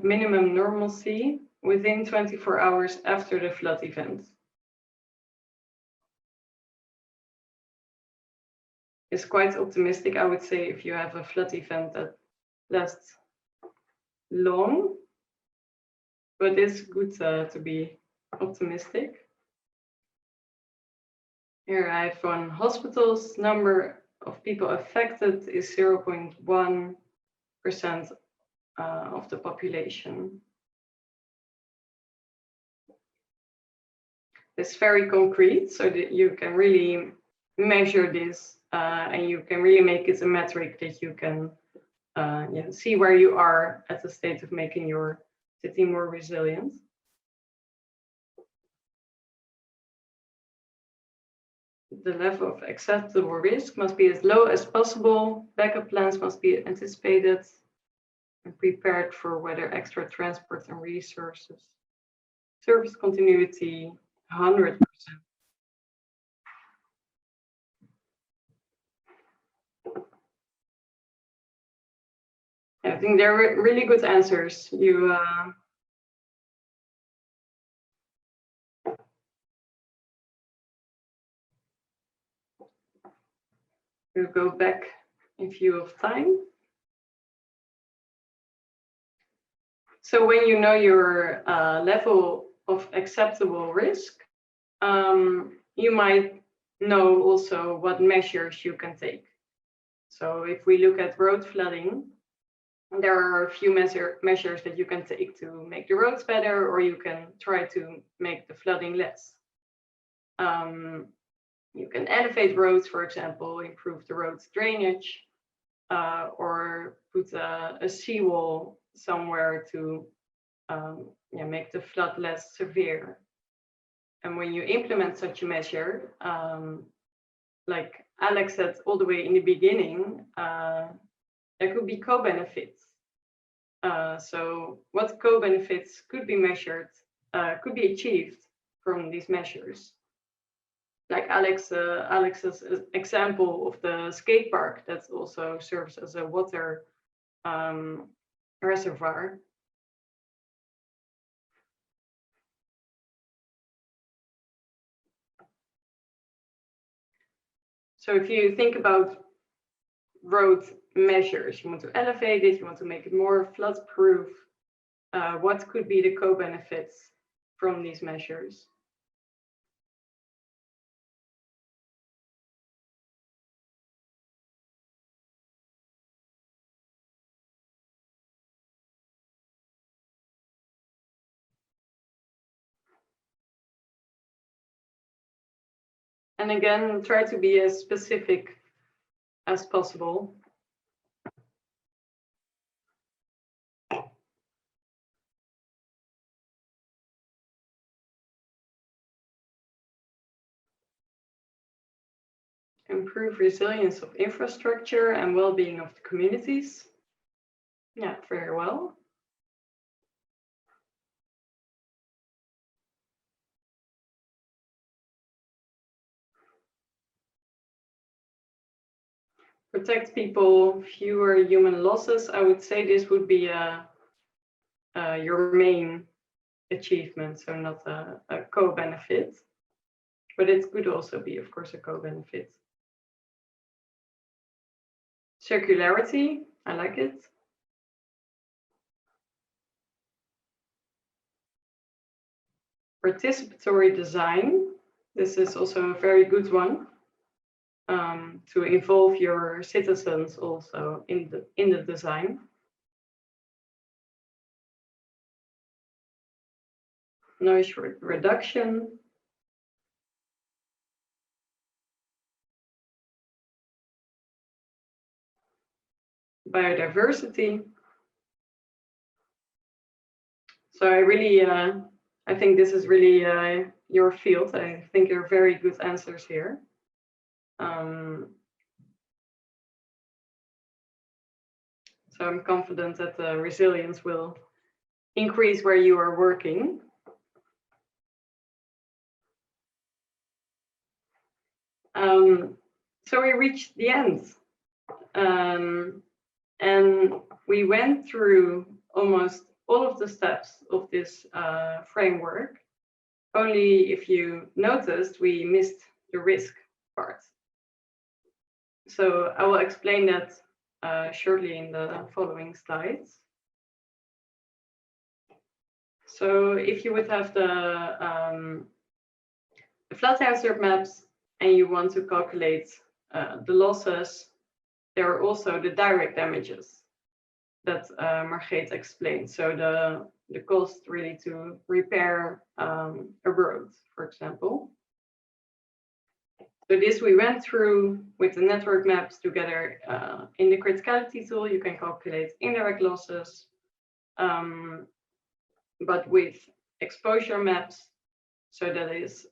minimum normalcy within 24 hours after the flood event. It's quite optimistic, I would say, if you have a flood event that lasts long, but it's good to be optimistic. Here I have on hospitals, number of people affected is 0.1% of the population. It's very concrete, so that you can really measure this and you can really make it a metric that you can see where you are at the state of making your city more resilient. The level of acceptable risk must be as low as possible. Backup plans must be anticipated and prepared for whether extra transport and resources. Service continuity, 100%. I think they're really good answers. You we'll go back in view of time. So when you know your level of acceptable risk, you might know also what measures you can take. So if we look at road flooding, there are a few measures that you can take to make the roads better, or you can try to make the flooding less. You can elevate roads, for example, improve the road's drainage, or put a seawall somewhere to make the flood less severe. And when you implement such a measure, like Alex said all the way in the beginning, there could be co-benefits. So what co-benefits could be measured, could be achieved from these measures? Like Alex's example of the skate park that also serves as a water reservoir. So if you think about road measures, you want to elevate it, you want to make it more flood-proof, what could be the co-benefits from these measures? And again, try to be as specific as possible. Improve resilience of infrastructure and well-being of the communities. Yeah, very well. Protect people, fewer human losses. I would say this would be your main achievement, so not a co-benefit, but it could also be, of course, a co-benefit. Circularity, I like it. Participatory design, this is also a very good one. To involve your citizens also in the design. Noise reduction. Biodiversity. So I think this is really your field. I think there are very good answers here. So I'm confident that the resilience will increase where you are working. So we reached the end. And we went through almost all of the steps of this framework. Only if you noticed, we missed the risk part. So I will explain that shortly in the following slides. So if you would have the flood hazard maps and you want to calculate the losses, there are also the direct damages that Margreet explained. So the cost really to repair a road, for example. So this we went through with the network maps together in the criticality tool. You can calculate indirect losses, but with exposure maps. So that is,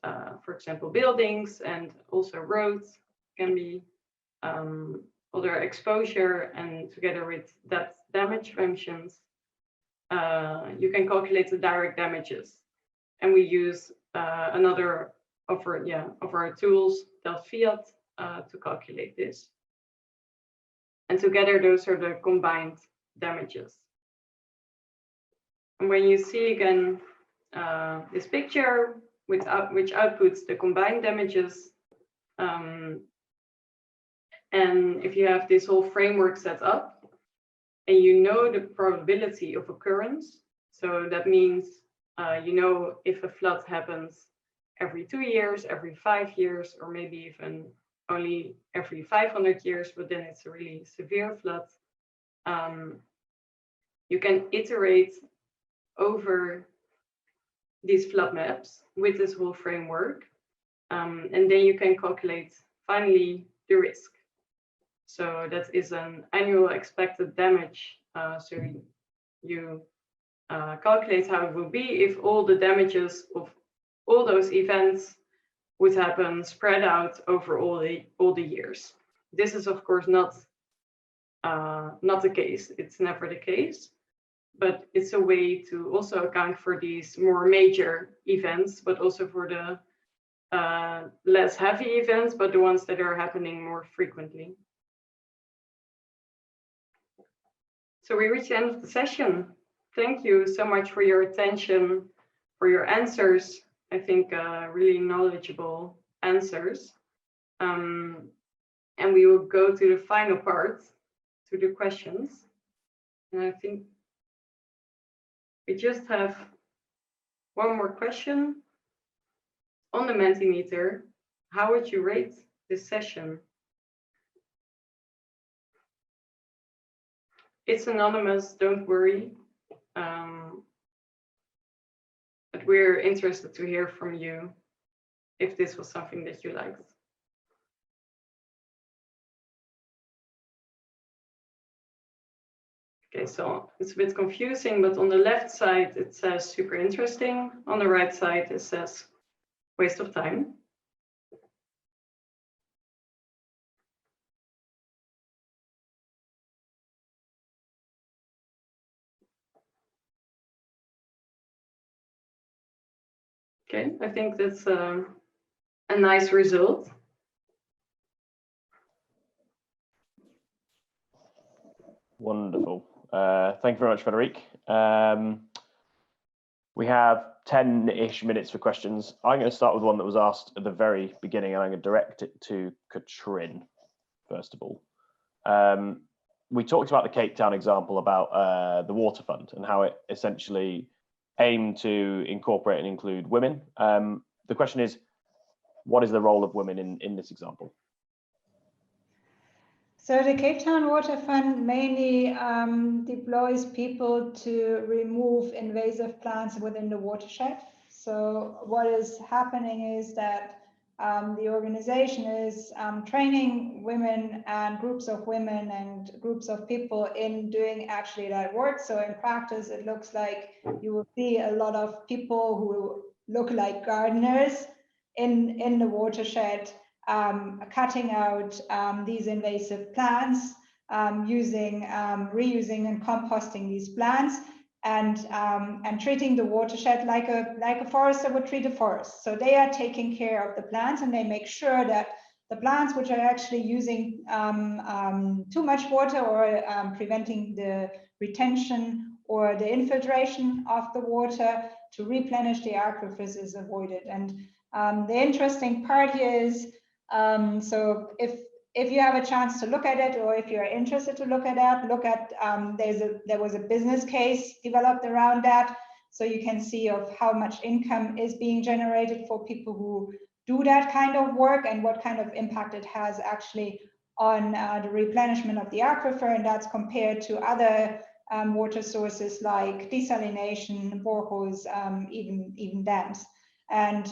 for example, buildings and also roads can be other exposure, and together with that damage functions, you can calculate the direct damages. And we use another of our tools, Fiat, to calculate this. And together, those are the combined damages. And when you see again this picture, which outputs the combined damages, and if you have this whole framework set up, and you know the probability of occurrence, so that means you know if a flood happens every 2 years, every 5 years, or maybe even only every 500 years, but then it's a really severe flood. you can iterate over these flood maps with this whole framework. And then you can calculate finally the risk. So that is an annual expected damage. So you calculate how it will be if all the damages of all those events would happen spread out over all the years. This is of course not the case. It's never the case, but it's a way to also account for these more major events, but also for the less heavy events, but the ones that are happening more frequently. So we reached the end of the session. Thank you so much for your attention, for your answers. I think really knowledgeable answers. And we will go to the final part, to the questions. And I think we just have one more question. On the Mentimeter, how would you rate this session? It's anonymous, don't worry. But we're interested to hear from you if this was something that you liked. Okay, so it's a bit confusing, but on the left side it says super interesting. On the right side it says waste of time. Okay, I think that's a nice result. Wonderful. Thank you very much, Frederique. We have 10-ish minutes for questions. I'm going to start with one that was asked at the very beginning, and I'm going to direct it to Katrin, first of all. We talked about the Cape Town example about the water fund and how it essentially aimed to incorporate and include women. The question is, what is the role of women in this example? So the Cape Town Water Fund mainly deploys people to remove invasive plants within the watershed. So what is happening is that the organization is training women and groups of women and groups of people in doing actually that work. So in practice, it looks like you will see a lot of people who look like gardeners in the watershed, cutting out these invasive plants, reusing and composting these plants, and treating the watershed like a forester would treat a forest. So they are taking care of the plants, and they make sure that the plants which are actually using too much water or preventing the retention or the infiltration of the water to replenish the aquifers is avoided. And the interesting part here is, so if you have a chance to look at it, or if you're interested to look at that, there was a business case developed around that. So you can see of how much income is being generated for people who do that kind of work and what kind of impact it has actually on the replenishment of the aquifer. And that's compared to other water sources like desalination, boreholes, even dams. And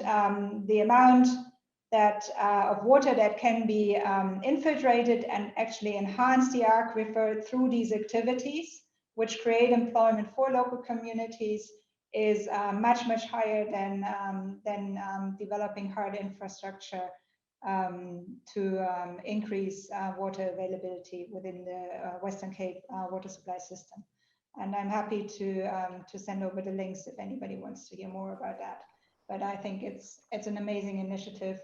the amount of water that can be infiltrated and actually enhance the aquifer through these activities, which create employment for local communities, is much higher than developing hard infrastructure to increase water availability within the Western Cape water supply system. And I'm happy to send over the links if anybody wants to hear more about that. But I think it's an amazing initiative,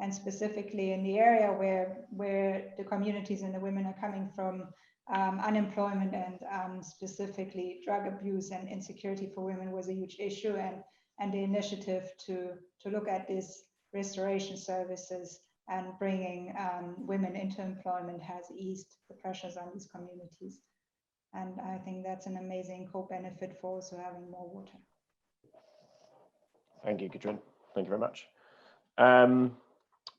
and specifically in the area where the communities and the women are coming from, unemployment and specifically drug abuse and insecurity for women was a huge issue, and the initiative to look at these restoration services and bringing women into employment has eased the pressures on these communities. And I think that's an amazing co-benefit for also having more water. Thank you, Katrin. Thank you very much.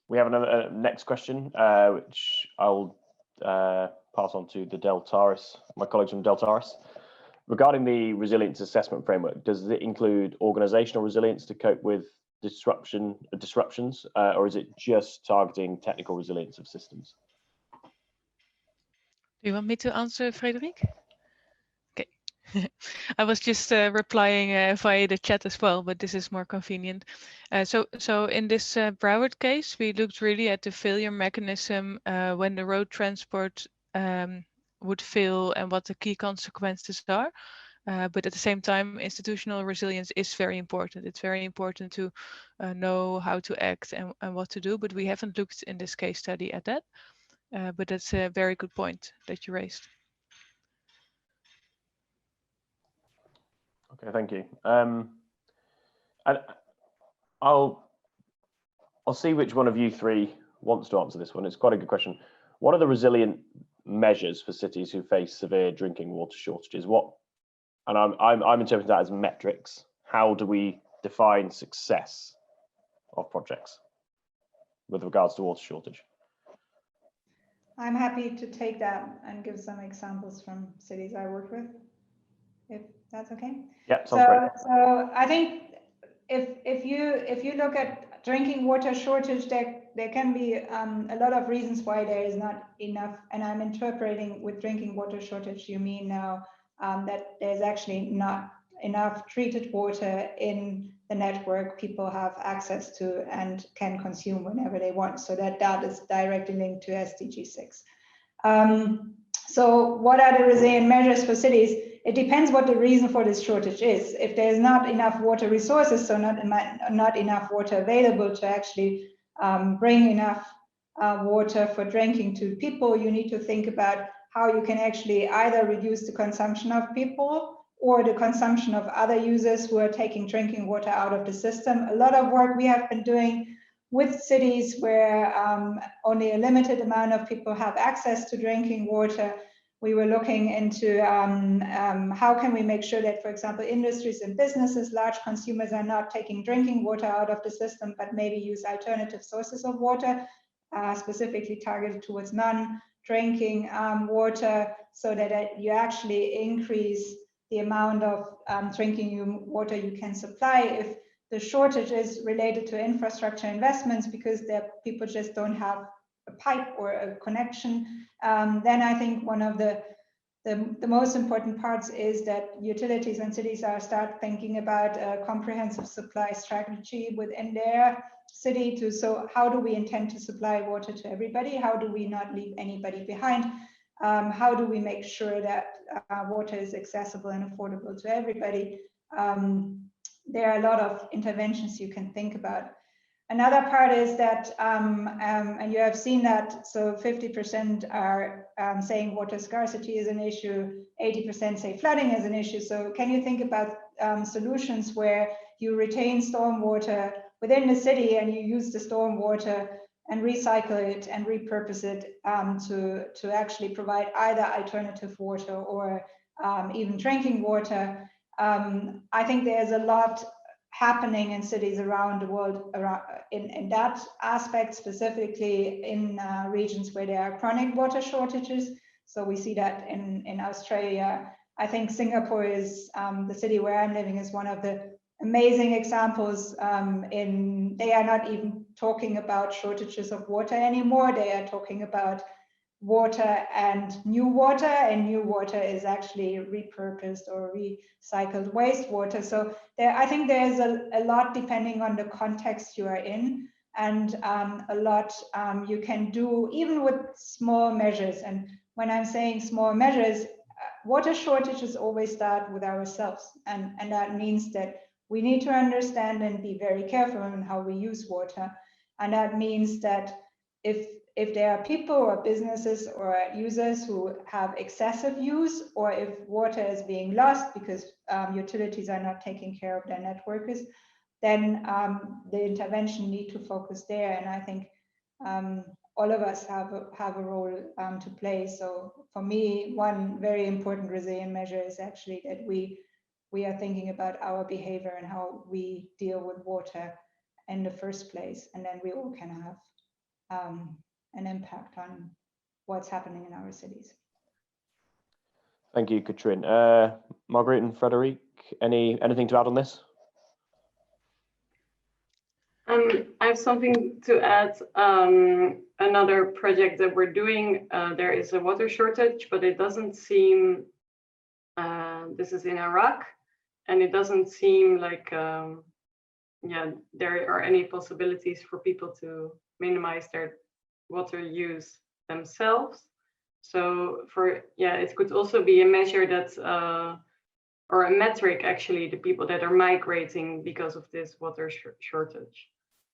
We have another next question, which I'll pass on to the Deltaris, my colleagues from Deltaris. regarding the resilience assessment framework, does it include organizational resilience to cope with disruptions, or is it just targeting technical resilience of systems? Do you want me to answer, Frederic? Okay. I was just replying via the chat as well, but this is more convenient. So in this Broward case, we looked really at the failure mechanism when the road transport would fail and what the key consequences are. But at the same time, institutional resilience is very important. It's very important to know how to act and what to do, but we haven't looked in this case study at that. But that's a very good point that you raised. Okay, thank you. And I'll see which one of you three wants to answer this one. It's quite a good question. What are the resilient measures for cities who face severe drinking water shortages? And I'm interpreting that as metrics. How do we define success of projects with regards to water shortage? I'm happy to take that and give some examples from cities I work with, if that's okay. Yeah, sounds great. So I think if you look at drinking water shortage, there can be a lot of reasons why there is not enough. And I'm interpreting with drinking water shortage, you mean now that there's actually not enough treated water in the network people have access to and can consume whenever they want. So that is directly linked to SDG 6. So what are the resilient measures for cities? It depends what the reason for this shortage is. If there's not enough water resources, so not enough water available to actually bring enough water for drinking to people, you need to think about how you can actually either reduce the consumption of people or the consumption of other users who are taking drinking water out of the system. A lot of work we have been doing with cities where only a limited amount of people have access to drinking water. We were looking into how can we make sure that, for example, industries and businesses, large consumers are not taking drinking water out of the system, but maybe use alternative sources of water, specifically targeted towards non-drinking water, so that you actually increase the amount of drinking water you can supply. If the shortage is related to infrastructure investments because people just don't have a pipe or a connection, then I think one of the most important parts is that utilities and cities start thinking about a comprehensive supply strategy within their city so how do we intend to supply water to everybody? How do we not leave anybody behind? How do we make sure that water is accessible and affordable to everybody? There are a lot of interventions you can think about. Another part is that, and you have seen that, so 50% are saying water scarcity is an issue, 80% say flooding is an issue. So can you think about solutions where you retain stormwater within the city and you use the stormwater and recycle it and repurpose it to actually provide either alternative water or even drinking water? I think there's a lot happening in cities around the world in that aspect, specifically in regions where there are chronic water shortages. So we see that in Australia. I think Singapore is the city where I'm living is one of the amazing examples. They are not even talking about shortages of water anymore. They are talking about water and new water is actually repurposed or recycled wastewater. So I think there's a lot depending on the context you are in, and a lot you can do even with small measures. And when I'm saying small measures, water shortages always start with ourselves, and that means that we need to understand and be very careful on how we use water. And that means that if there are people or businesses or users who have excessive use, or if water is being lost because utilities are not taking care of their networks, then the intervention need to focus there. And I think all of us have a role to play. So for me, one very important resilient measure is actually that we are thinking about our behavior and how we deal with water in the first place, and then we all can have an impact on what's happening in our cities. Thank you, Katrin. Marguerite and Frederic, anything to add on this? I have something to add. Another project that we're doing, there is a water shortage, but it doesn't seem, this is in Iraq, and it doesn't seem like, there are any possibilities for people to minimize their water use themselves. So it could also be a measure that, or a metric actually, the people that are migrating because of this water shortage.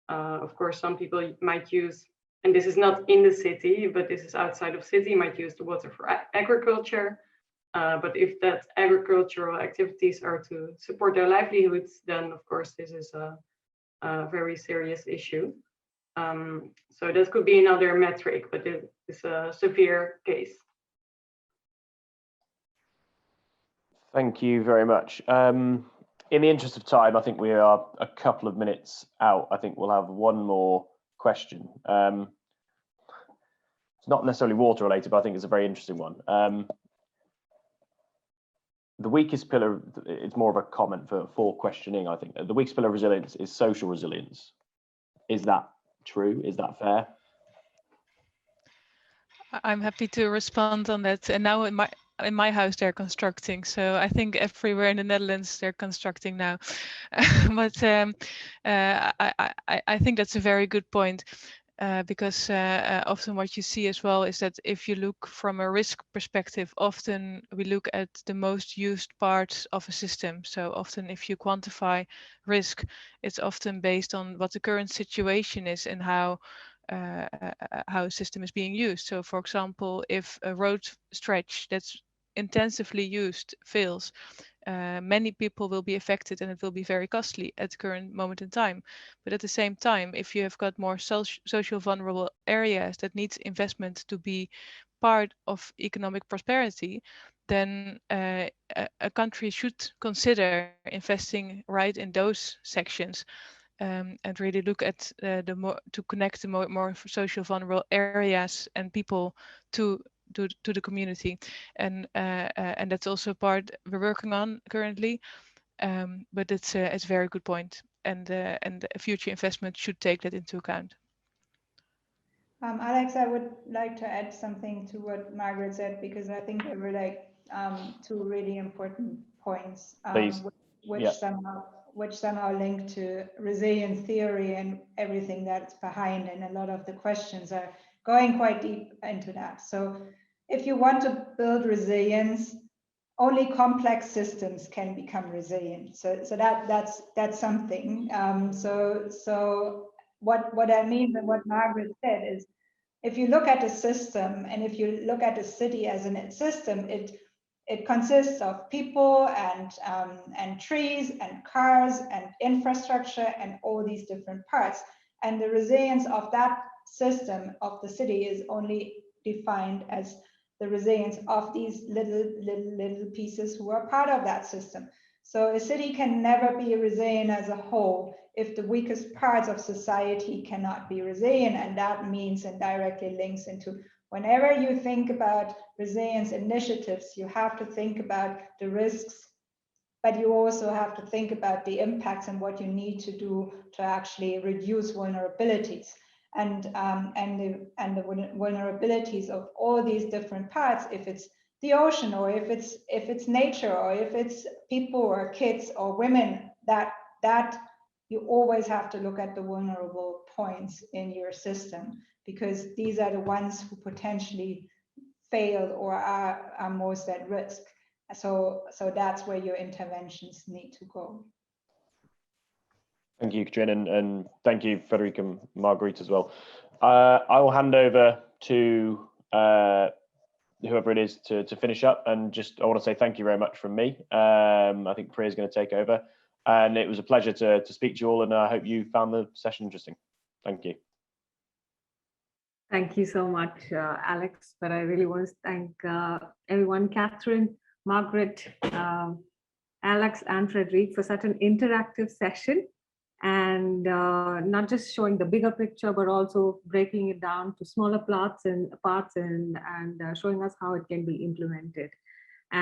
Of course, some people might use, and this is not in the city, but this is outside of city, might use the water for agriculture. But if that agricultural activities are to support their livelihoods, then of course this is a very serious issue. So this could be another metric, but it is a severe case. Thank you very much. In the interest of time, I think we are a couple of minutes out. I think we'll have one more question. It's not necessarily water related, but I think it's a very interesting one. The weakest pillar, it's more of a comment for questioning, I think. The weakest pillar of resilience is social resilience. Is that true? Is that fair? I'm happy to respond on that. And now in my house they're constructing, so I think everywhere in the Netherlands they're constructing now. But I think that's a very good point, because often what you see as well is that if you look from a risk perspective, often we look at the most used parts of a system. So often if you quantify risk, it's often based on what the current situation is and how a system is being used. So for example, if a road stretch that's intensively used fails, many people will be affected and it will be very costly at the current moment in time. But at the same time, if you have got more social vulnerable areas that needs investment to be part of economic prosperity, then a country should consider investing right in those sections. And really look at to connect the more social vulnerable areas and people to the community, and that's also a part we're working on currently. But it's a very good point, and a future investment should take that into account. Alex, I would like to add something to what Margaret said, because I think they were like two really important points, which somehow link to resilience theory and everything that's behind, and a lot of the questions are going quite deep into that. So if you want to build resilience, only complex systems can become resilient. So that's something. So what I mean and what Margaret said is, if you look at a system, and if you look at a city as a system, it consists of people and trees and cars and infrastructure and all these different parts. And the resilience of that system of the city is only defined as the resilience of these little pieces who are part of that system. So a city can never be resilient as a whole if the weakest parts of society cannot be resilient. And that means and directly links into, whenever you think about resilience initiatives, you have to think about the risks, but you also have to think about the impacts and what you need to do to actually reduce vulnerabilities. And the vulnerabilities of all these different parts, if it's the ocean, or if it's nature, or if it's people or kids or women, that you always have to look at the vulnerable points in your system, because these are the ones who potentially fail or are most at risk. So that's where your interventions need to go. Thank you, Katrin, and thank you, Frederic and Marguerite as well. I will hand over to whoever it is to finish up, and I want to say thank you very much from me. I think Priya is going to take over, and it was a pleasure to speak to you all, and I hope you found the session interesting. Thank you. Thank you so much, Alex. But I really want to thank everyone, Catherine, Margaret, Alex, and Frederic, for such an interactive session, and not just showing the bigger picture, but also breaking it down to smaller parts and showing us how it can be implemented.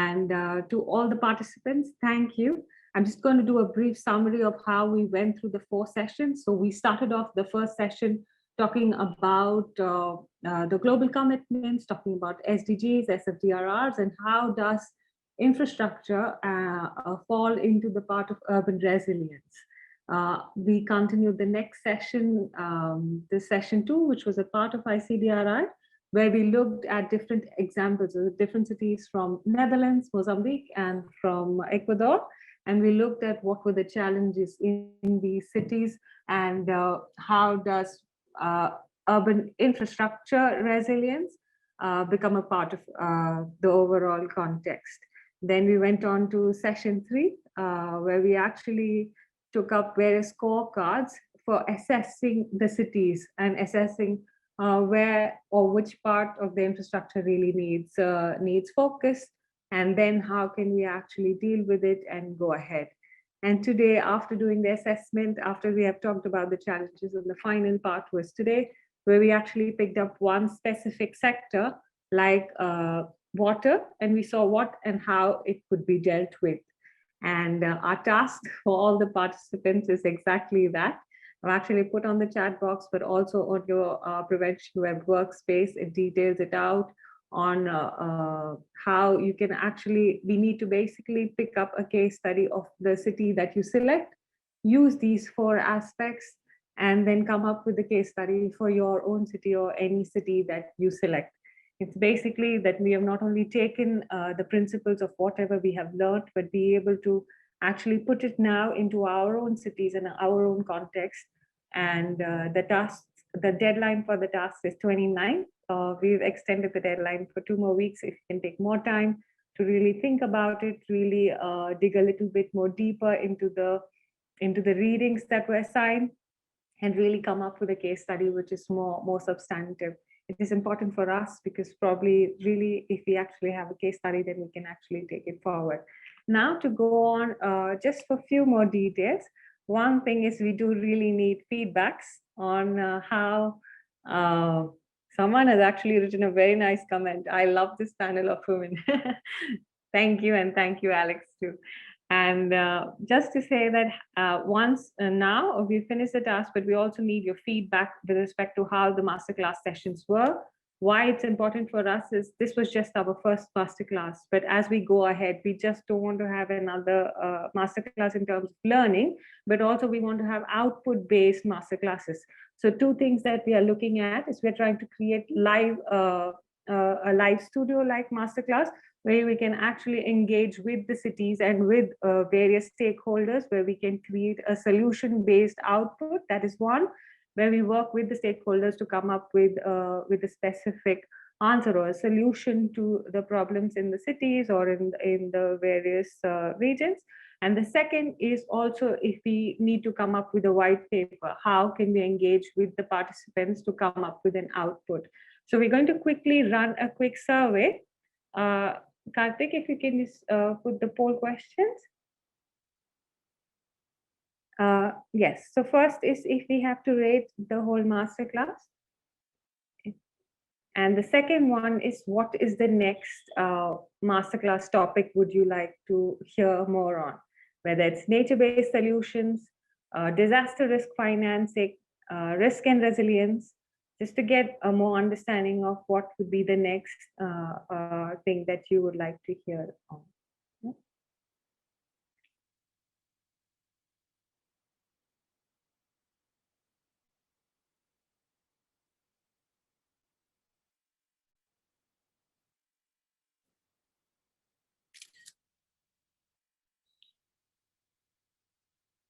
And to all the participants, thank you. I'm just going to do a brief summary of how we went through the 4 sessions. So we started off the first session talking about the global commitments, talking about SDGs, SFDRRs, and how does infrastructure fall into the part of urban resilience. We continued the next session, this session 2, which was a part of ICDRI, where we looked at different examples of different cities from Netherlands, Mozambique, and from Ecuador. And we looked at what were the challenges in these cities and how does urban infrastructure resilience become a part of the overall context. Then we went on to session 3, where we actually took up various scorecards for assessing the cities and assessing where or which part of the infrastructure really needs focus, and then how can we actually deal with it and go ahead. And today, after doing the assessment, after we have talked about the challenges, and the final part was today, where we actually picked up one specific sector like water, and we saw what and how it could be dealt with. And our task for all the participants is exactly that. I've actually put on the chat box, but also on your Prevention Web workspace, it details it out on how you can actually, we need to basically pick up a case study of the city that you select, use these 4 aspects, and then come up with a case study for your own city or any city that you select. It's basically that we have not only taken the principles of whatever we have learned, but be able to actually put it now into our own cities and our own context. And the deadline for the task is 29th. We've extended the deadline for 2 more weeks. If you can take more time to really think about it, really dig a little bit more deeper into the readings that were assigned, and really come up with a case study which is more substantive. It is important for us because probably really if we actually have a case study, then we can actually take it forward. Now to go on just for a few more details. One thing is we do really need feedbacks on how someone has actually written a very nice comment. I love this panel of women. Thank you, and thank you, Alex, too. And just to say that once now we finish the task, but we also need your feedback with respect to how the masterclass sessions were. Why it's important for us is this was just our first masterclass, but as we go ahead, we just don't want to have another masterclass in terms of learning, but also we want to have output-based masterclasses. So 2 things that we are looking at is we're trying to create a live studio-like masterclass, where we can actually engage with the cities and with various stakeholders, where we can create a solution-based output. That is one, where we work with the stakeholders to come up with a specific answer or a solution to the problems in the cities or in the various regions. And the second is also if we need to come up with a white paper, how can we engage with the participants to come up with an output? So we're going to quickly run a quick survey. Karthik, if you can just put the poll questions. Yes, so first is if we have to rate the whole masterclass. And the second one is what is the next masterclass topic would you like to hear more on? Whether it's nature-based solutions, disaster risk financing, risk and resilience, just to get a more understanding of what would be the next thing that you would like to hear on.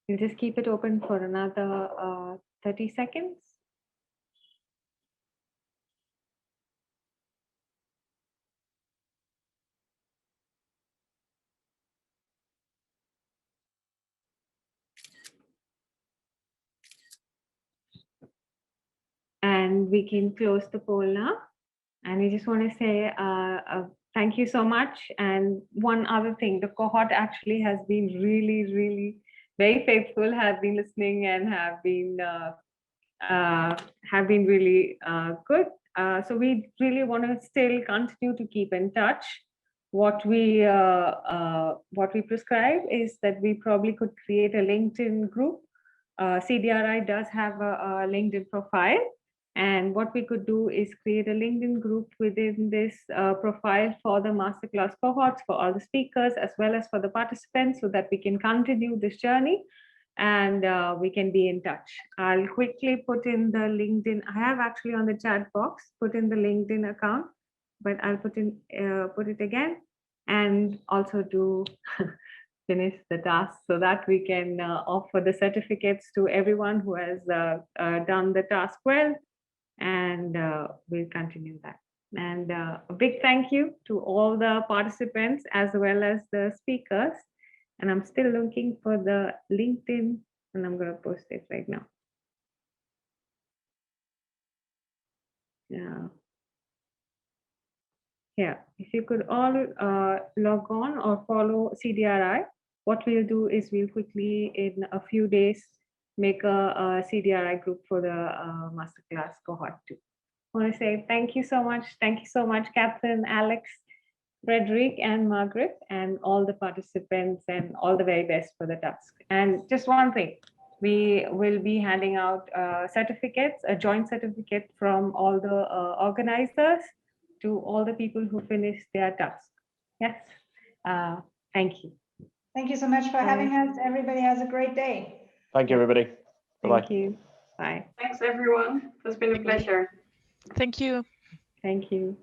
You just keep it open for another 30 seconds. And we can close the poll now. And we just want to say thank you so much. And one other thing, the cohort actually has been really very faithful, have been listening, and have been really good. So we really want to still continue to keep in touch what we prescribe is that we probably could create a LinkedIn group. CDRI does have a LinkedIn profile, and what we could do is create a LinkedIn group within this profile for the masterclass cohorts, for all the speakers, as well as for the participants, so that we can continue this journey and we can be in touch. I'll quickly put in the LinkedIn. I have actually on the chat box put in the LinkedIn account, but I'll put it again, and also to finish the task so that we can offer the certificates to everyone who has done the task well, and we'll continue that. And a big thank you to all the participants as well as the speakers. And I'm still looking for the LinkedIn, and I'm going to post it right now. Yeah. Yeah, if you could all log on or follow CDRI, what we'll do is we'll quickly, in a few days, make a CDRI group for the masterclass cohort 2. I want to say thank you so much. Thank you so much, Catherine, Alex, Frederick, and Margaret, and all the participants, and all the very best for the task. And just one thing, we will be handing out certificates, a joint certificate from all the organizers to all the people who finished their task. Yes, thank you. Thank you so much for having us. Everybody has a great day. Thank you, everybody. Bye-bye. Thank you. Bye. Thanks, everyone. It's been a pleasure. Thank you. Thank you.